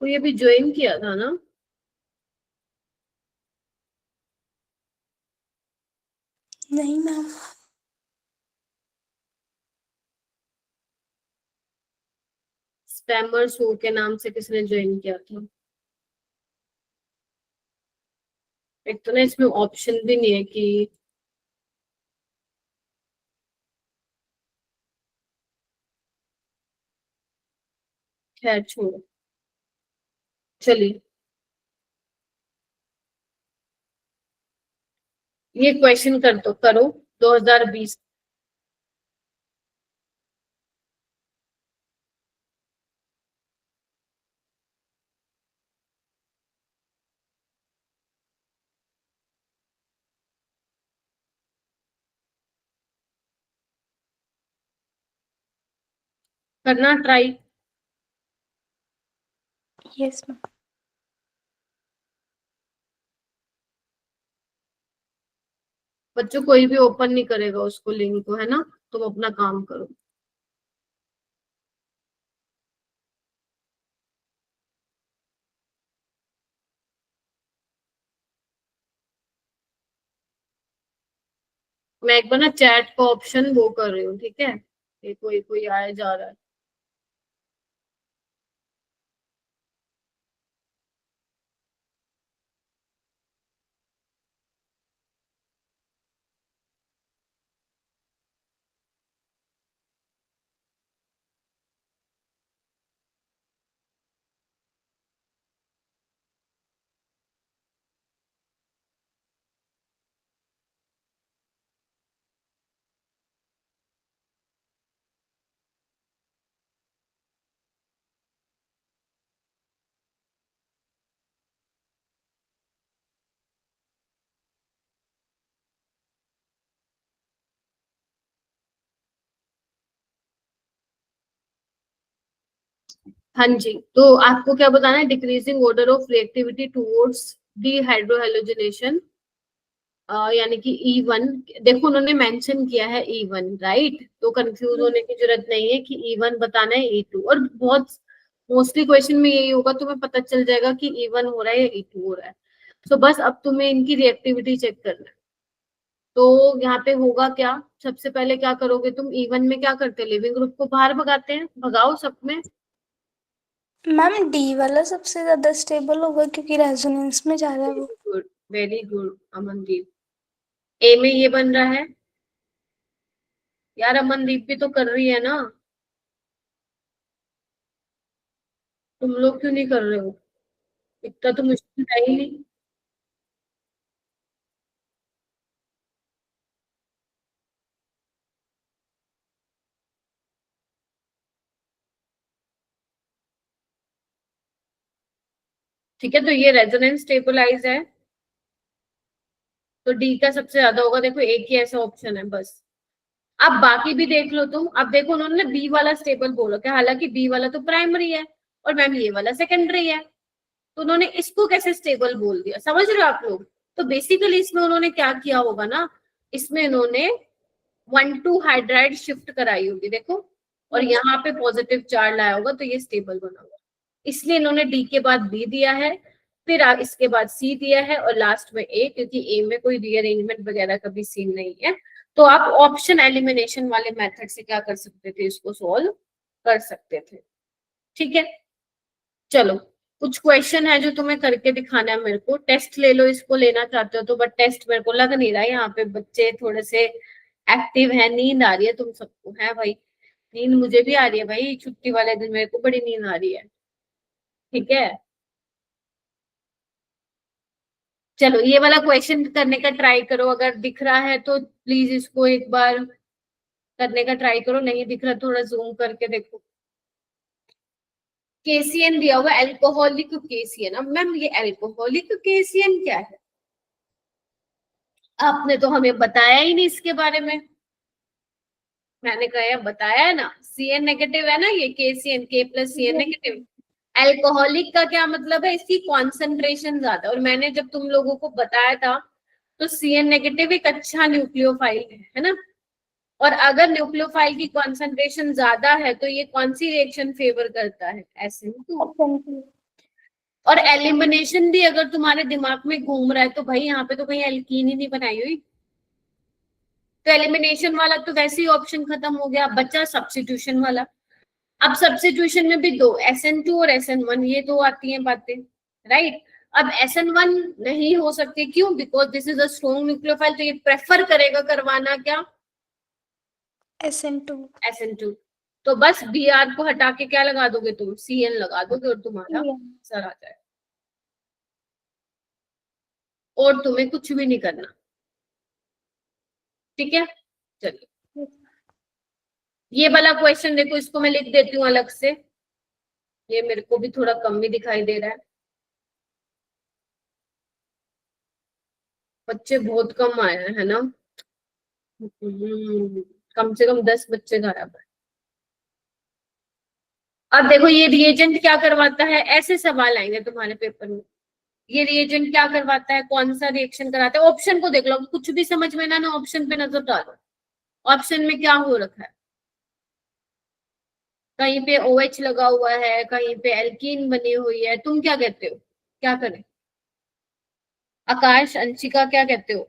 तो ये भी ज्वाइन किया था ना।
नहीं मैम।
स्पैमर शो के नाम से किसने ज्वाइन किया था। एक तो ना इसमें ऑप्शन भी नहीं है कि, खैर छोड़ो, चलिए। ये क्वेश्चन कर दो, करो 2020। करना ट्राई।
Yes ma'am.
बच्चों कोई भी ओपन नहीं करेगा उसको, लिंक को, है ना, तुम अपना काम करो। मैं एक बार ना चैट का ऑप्शन वो कर रही हूँ, ठीक है, ये कोई कोई आया जा रहा है। हाँ जी, तो आपको क्या बताना है, decreasing order of reactivity towards dehydrohalogenation, यानी कि E1। देखो उन्होंने मेंशन किया है E1, राइट, तो कंफ्यूज होने की जरूरत नहीं है कि E1 बताना है E2। और बहुत मोस्टली क्वेश्चन में यही होगा, तुम्हें पता चल जाएगा कि E1 हो रहा है या E2 हो रहा है। तो बस अब तुम्हें इनकी रिएक्टिविटी चेक करना है। तो यहाँ पे होगा क्या, सबसे पहले क्या करोगे तुम, E1 में क्या करते हैं, लिविंग ग्रुप को बाहर भगाते हैं, भगाओ सब में।
मैम डी वाला सबसे ज्यादा स्टेबल होगा क्योंकि रेजोनेंस में जा रहा है वो।
Good, very good Amandeep. A में ये बन रहा है, यार अमनदीप भी तो कर रही है ना, तुम लोग क्यों नहीं कर रहे हो, इतना तो मुश्किल है ही नहीं। ठीक है, तो ये रेजोनेंस स्टेबलाइज है, तो डी का सबसे ज्यादा होगा। देखो एक ही ऐसा ऑप्शन है बस। अब बाकी भी देख लो तुम। अब देखो उन्होंने बी वाला स्टेबल बोला क्या, हालांकि बी वाला तो प्राइमरी है और मैम ये वाला सेकेंडरी है, तो उन्होंने इसको कैसे स्टेबल बोल दिया, समझ रहे हो आप लोग। तो बेसिकली इसमें उन्होंने क्या किया होगा ना, इसमें इन्होंने 1,2 हाइड्राइड शिफ्ट कराई होगी, देखो, और यहाँ पे पॉजिटिव चार्ज लाया होगा, तो ये स्टेबल बना होगा। इसलिए इन्होंने डी के बाद बी दिया है, फिर इसके बाद सी दिया है, और लास्ट में ए, क्योंकि ए में कोई रीअरेंजमेंट वगैरह का भी सीन नहीं है। तो आप ऑप्शन एलिमिनेशन वाले मेथड से क्या कर सकते थे, इसको सॉल्व कर सकते थे। ठीक है, चलो कुछ क्वेश्चन है जो तुम्हें करके दिखाना है मेरे को। टेस्ट ले लो, इसको लेना चाहते हो तो, बट टेस्ट मेरे को लग नहीं रहा है, यहाँ पे बच्चे थोड़े से एक्टिव है। नींद आ रही है तुम सबको, है भाई, नींद मुझे भी आ रही है भाई, छुट्टी वाले दिन मेरे को बड़ी नींद आ रही है। ठीक है, चलो ये वाला क्वेश्चन करने का ट्राई करो, अगर दिख रहा है तो प्लीज इसको एक बार करने का ट्राई करो, नहीं दिख रहा थोड़ा जूम करके देखो। केसीएन दिया हुआ, एल्कोहलिक केसीएन। अब मैम ये एल्कोहलिक केसीएन क्या है, आपने तो हमें बताया ही नहीं इसके बारे में। मैंने कहा बताया है ना, सीएन नेगेटिव है ना, ये केसीएन, के प्लस सीएन नेगेटिव। एल्कोहलिक का क्या मतलब है, इसकी कॉन्सेंट्रेशन ज्यादा, और मैंने जब तुम लोगों को बताया था, तो सीएन नेगेटिव एक अच्छा न्यूक्लियोफाइल है ना, और अगर न्यूक्लियोफाइल की कॉन्सेंट्रेशन ज्यादा है तो ये कौन सी रिएक्शन फेवर करता है, SN2। और एलिमिनेशन भी अगर तुम्हारे दिमाग में घूम रहा है तो भाई यहाँ पे तो कहीं एल्कीन ही नहीं बनाई हुई, तो एलिमिनेशन वाला तो वैसे ही ऑप्शन खत्म हो गया, बचा सब्स्टिट्यूशन वाला। अब सब्स्टिट्यूशन में भी दो, SN2 और SN1, ये दो आती हैं बातें, राइट। अब SN1 नहीं हो सकते, क्यों, because this is a strong nucleophile, तो ये प्रेफर करेगा करवाना क्या,
SN2।
SN2। तो बस Br को हटा के क्या लगा दोगे तुम, CN लगा दोगे, और तुम्हारा आंसर आ जाए, और तुम्हें कुछ भी नहीं करना। ठीक है, चलिए ये वाला क्वेश्चन देखो, इसको मैं लिख देती हूँ अलग से, ये मेरे को भी थोड़ा कम ही दिखाई दे रहा है, बच्चे बहुत कम आए हैं, है ना। कम से कम 10 बच्चे गायब है। अब देखो ये रिएजेंट क्या करवाता है, ऐसे सवाल आएंगे तुम्हारे पेपर में। ये रिएजेंट क्या करवाता है, कौन सा रिएक्शन कराता है, ऑप्शन को देख लो, कुछ भी समझ में ना ऑप्शन पे नजर डालो, ऑप्शन में क्या हो रखा है। कहीं पे OH लगा हुआ है, कहीं पे एल्कीन बनी हुई है, तुम क्या कहते हो, क्या करें? आकाश, अंशिका, क्या कहते हो?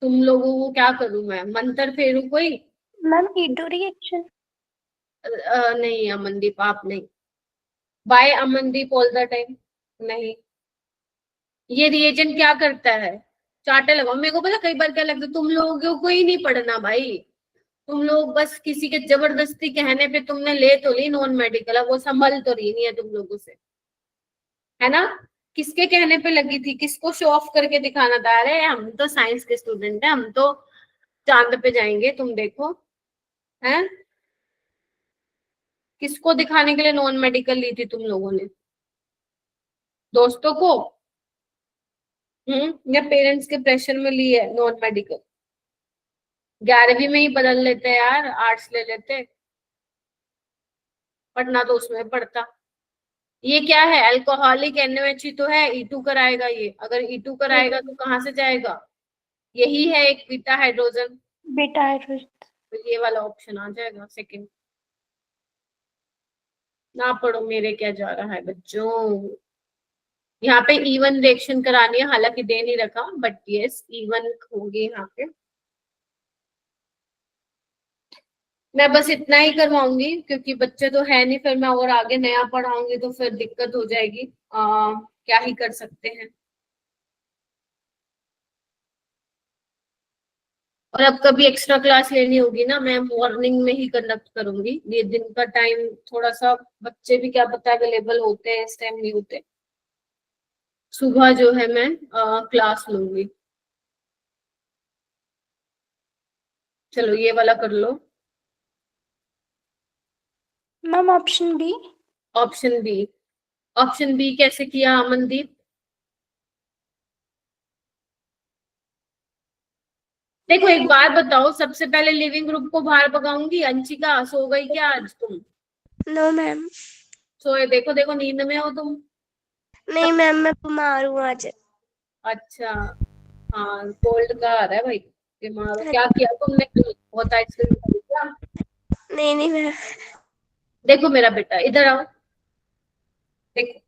तुम लोगों को क्या करूं मैं, मंत्र फेरू कोई?
Ma'am keto reaction.
नहीं अमनदीप, आप नहीं। Bye Amandeep all the time, नहीं। ये रिएजेंट क्या करता है, चार्टर लगाओ। मेरे को पता कई बार क्या लगता है, तुम लोगों को ही नहीं पढ़ना भाई, तुम लोग बस किसी के जबरदस्ती कहने पे तुमने ले तो ली नॉन मेडिकल, अब वो संभल तो रही नहीं है तुम लोगों से, है ना? किसके कहने पे लगी थी, किसको शो ऑफ करके दिखाना था? अरे हम तो साइंस के स्टूडेंट हैं, हम तो चांद पे जाएंगे, तुम देखो। है किसको दिखाने के लिए नॉन मेडिकल ली थी तुम लोगों ने, दोस्तों को? या पेरेंट्स के प्रेशर में ली है नॉन मेडिकल? 11वीं में ही बदल लेते यार, आर्ट्स ले लेते, पढ़ना तो उसमें पड़ता। ये क्या है, अल्कोहलिक NaOH ही तो है, E2 कराएगा ये, अगर E2 कराएगा तो कहाँ से जाएगा? यही है एक बीटा हाइड्रोजन,
बीटा हाइड्रोजन।
तो ये वाला ऑप्शन आ जाएगा सेकंड। ना पढ़ो, मेरे क्या जा रहा है बच्चों। यहाँ पे E1 रिएक्शन करानी है, हालांकि दे नहीं रखा, बट यस E1 होगी यहाँ पे। मैं बस इतना ही करवाऊंगी क्योंकि बच्चे तो है नहीं, फिर मैं और आगे नया पढ़ाऊंगी तो फिर दिक्कत हो जाएगी। क्या ही कर सकते हैं। और अब कभी एक्स्ट्रा क्लास लेनी होगी ना, मैं मॉर्निंग में ही कंडक्ट करूंगी, ये दिन का टाइम थोड़ा सा बच्चे भी क्या पता अवेलेबल होते हैं, इस टाइम नहीं होते। सुबह जो है मैं क्लास लूंगी। चलो ये वाला कर लो।
Ma'am option B.
Option B, option B कैसे किया अमनदीप? देखो एक बात बताओ, सबसे पहले लिविंग ग्रुप को बाहर भगाऊंगी। अंशिका सो गई क्या आज तुम?
No ma'am.
सोए, देखो देखो नींद में हो तुम।
नहीं मैम, मैं बीमार हूँ आज।
अच्छा, हाँ कोल्ड का आ रहा है भाई, बीमार हो? क्या किया तुमने, बहुत आइसक्रीम खाई क्या?
नहीं नहीं मैम।
देखो मेरा बेटा, इधर आओ, देखो।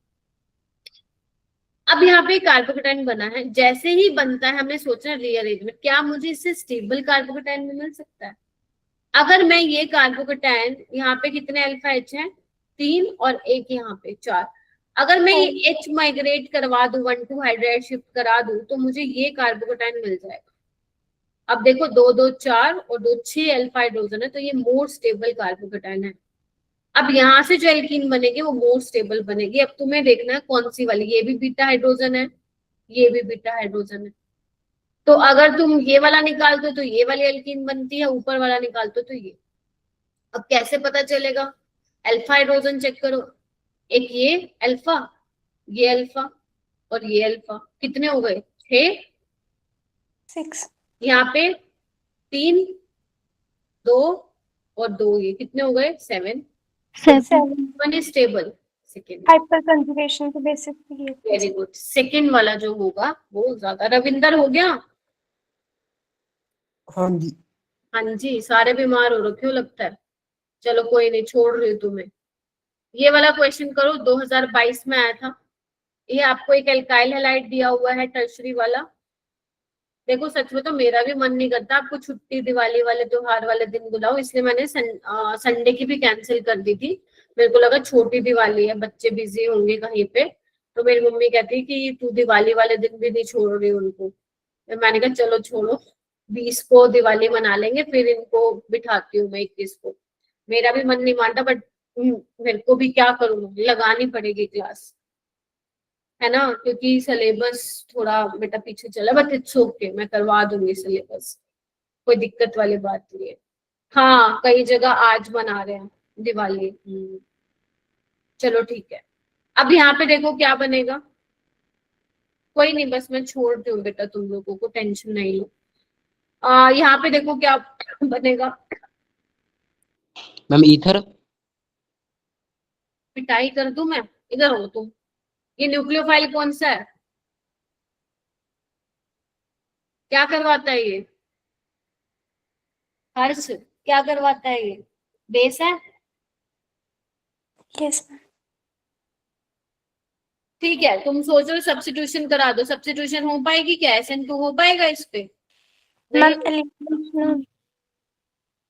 अब यहाँ पे कार्बोकेटाइन बना है, जैसे ही बनता है हमें सोचना रीअरेंजमेंट, क्या मुझे इससे स्टेबल कार्बोकेटाइन मिल सकता है? अगर मैं ये कार्बोकेटाइन, यहाँ पे कितने अल्फा H हैं, 3, और एक यहाँ पे 4, अगर मैं ये H माइग्रेट करवा दूं, 1,2 हाइड्राइड शिफ्ट करा दूं, तो मुझे ये कार्बोकेटाइन मिल जाएगा। अब देखो 2 2 4 और 2 6 अल्फा हाइड्रोजन है, तो ये मोर स्टेबल कार्बोकेटाइन है। अब यहाँ से जो एल्कीन बनेगी वो मोर स्टेबल बनेगी। अब तुम्हें देखना है कौन सी वाली, ये भी बीटा हाइड्रोजन है, ये भी बीटा हाइड्रोजन है, तो अगर तुम ये वाला निकालते हो तो ये वाली एल्कीन बनती है, ऊपर वाला निकालते हो तो ये। अब कैसे पता चलेगा? अल्फा हाइड्रोजन चेक करो, एक ये अल्फा, ये अल्फा और ये अल्फा, कितने हो गए? 6।
6।
यहाँ पे 3, 2 और 2, ये कितने हो गए? 7।
7
स्टेबल सेकेंड।
हाइपर कंजुगेशन के बेसिस पे ये।
वेरी गुड, सेकेंड वाला जो होगा वो ज्यादा। रविंदर हो गया?
हाँ जी।
हाँ जी, सारे बीमार हो रखे हो लगता है। चलो कोई नहीं, छोड़ रही हूँ तुम्हें। ये वाला क्वेश्चन करो, 2022 में आया था। ये आपको एक एल्काइल हैलाइड दिया हुआ है, टर्शरी वाला। देखो सच में तो मेरा भी मन नहीं करता आपको छुट्टी दिवाली वाले त्योहार वाले दिन बुलाओ, इसलिए मैंने संडे की भी कैंसिल कर दी थी। मेरे को लगा छोटी दिवाली है, बच्चे बिजी होंगे कहीं पे, तो मेरी मम्मी कहती कि तू दिवाली वाले दिन भी नहीं छोड़ रही उनको। मैंने कहा चलो छोड़ो, 20 को दिवाली मना लेंगे, फिर इनको बिठाती हूँ मैं 21 को। मेरा भी मन नहीं मानता, बट मेरे को भी क्या करूँ, लगानी पड़ेगी क्लास, है ना, क्योंकि सिलेबस थोड़ा बेटा पीछे चला, बट इट्स ओके, मैं करवा दूंगी सिलेबस, कोई दिक्कत वाली बात नहीं है। हाँ कई जगह आज मना रहे हैं दिवाली। चलो ठीक है। अब यहाँ पे देखो क्या बनेगा, कोई नहीं, बस मैं छोड़ दूं बेटा, तुम लोगों को टेंशन नहीं लो। यहाँ पे देखो क्या बनेगा,
मैम ईथर।
पिटाई कर दूं मैं, इधर हो तुम। ये न्यूक्लियोफाइल कौन सा है, क्या करवाता है ये, हर्ष क्या करवाता है ये, बेस है।
Yes ma'am.
ठीक है, तुम सोचो सब्स्टिट्यूशन करा दो, सब्स्टिट्यूशन हो पाएगी क्या, SN2 हो पाएगा इस पे,
मैम
नहीं।
एलिमिनेशन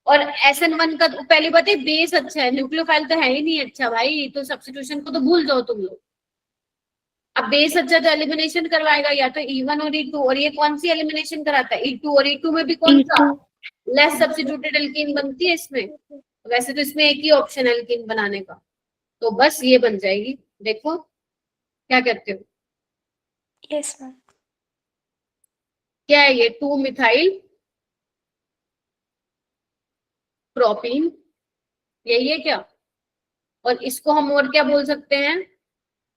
और SN1 का तो पहली बात है बेस अच्छा है, न्यूक्लियोफाइल तो है ही नहीं अच्छा भाई, तो सब्स्टिट्यूशन को तो भूल जाओ तुम लोग। अब बेस अच्छा तो एलिमिनेशन करवाएगा या तो E1 और E2, और ये कौन सी एलिमिनेशन कराता है, E2, और E2 में भी कौन सा
E2
लेस सब्स्टिट्यूटेड एल्कीन बनती है इसमें। वैसे तो इसमें एक ही ऑप्शन है एल्कीन बनाने का, तो बस ये बन जाएगी। देखो क्या कहते हो,
यस मैम।
क्या है ये, 2 मिथाइल प्रोपीन, यही है क्या। और इसको हम और क्या बोल सकते हैं,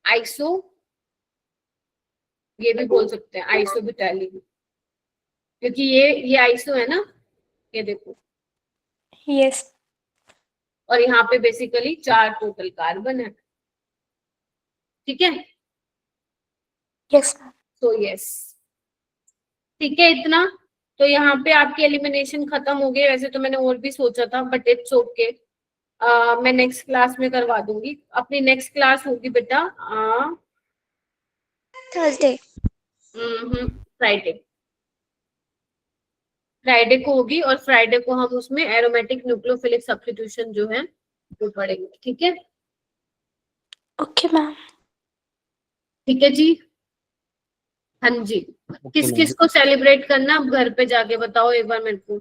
आइसो, ये भी बोल सकते हैं आइसोब्यूटाइलिन, क्योंकि ये आइसो है ना, ये देखो।
यस
और यहाँ पे बेसिकली 4 टोटल कार्बन है, ठीक है।
Yes ma'am.
तो यस, ठीक है इतना। तो यहाँ पे आपकी एलिमिनेशन खत्म हो गई, वैसे तो मैंने और भी सोचा था बट इट्स ओके, मैं नेक्स्ट क्लास में करवा दूंगी। अपनी नेक्स्ट क्लास होगी बेटा
थर्सडे।
फ्राइडे, फ्राइडे को होगी, और फ्राइडे को हम उसमें एरोमेटिक न्यूक्लियोफिलिक सब्स्टिट्यूशन जो है वो पढ़ेंगे, ठीक है।
Okay ma'am.
ठीक है जी, हाँ जी। किस किस को सेलिब्रेट करना, अब घर पे जाके बताओ एक बार मेरे को।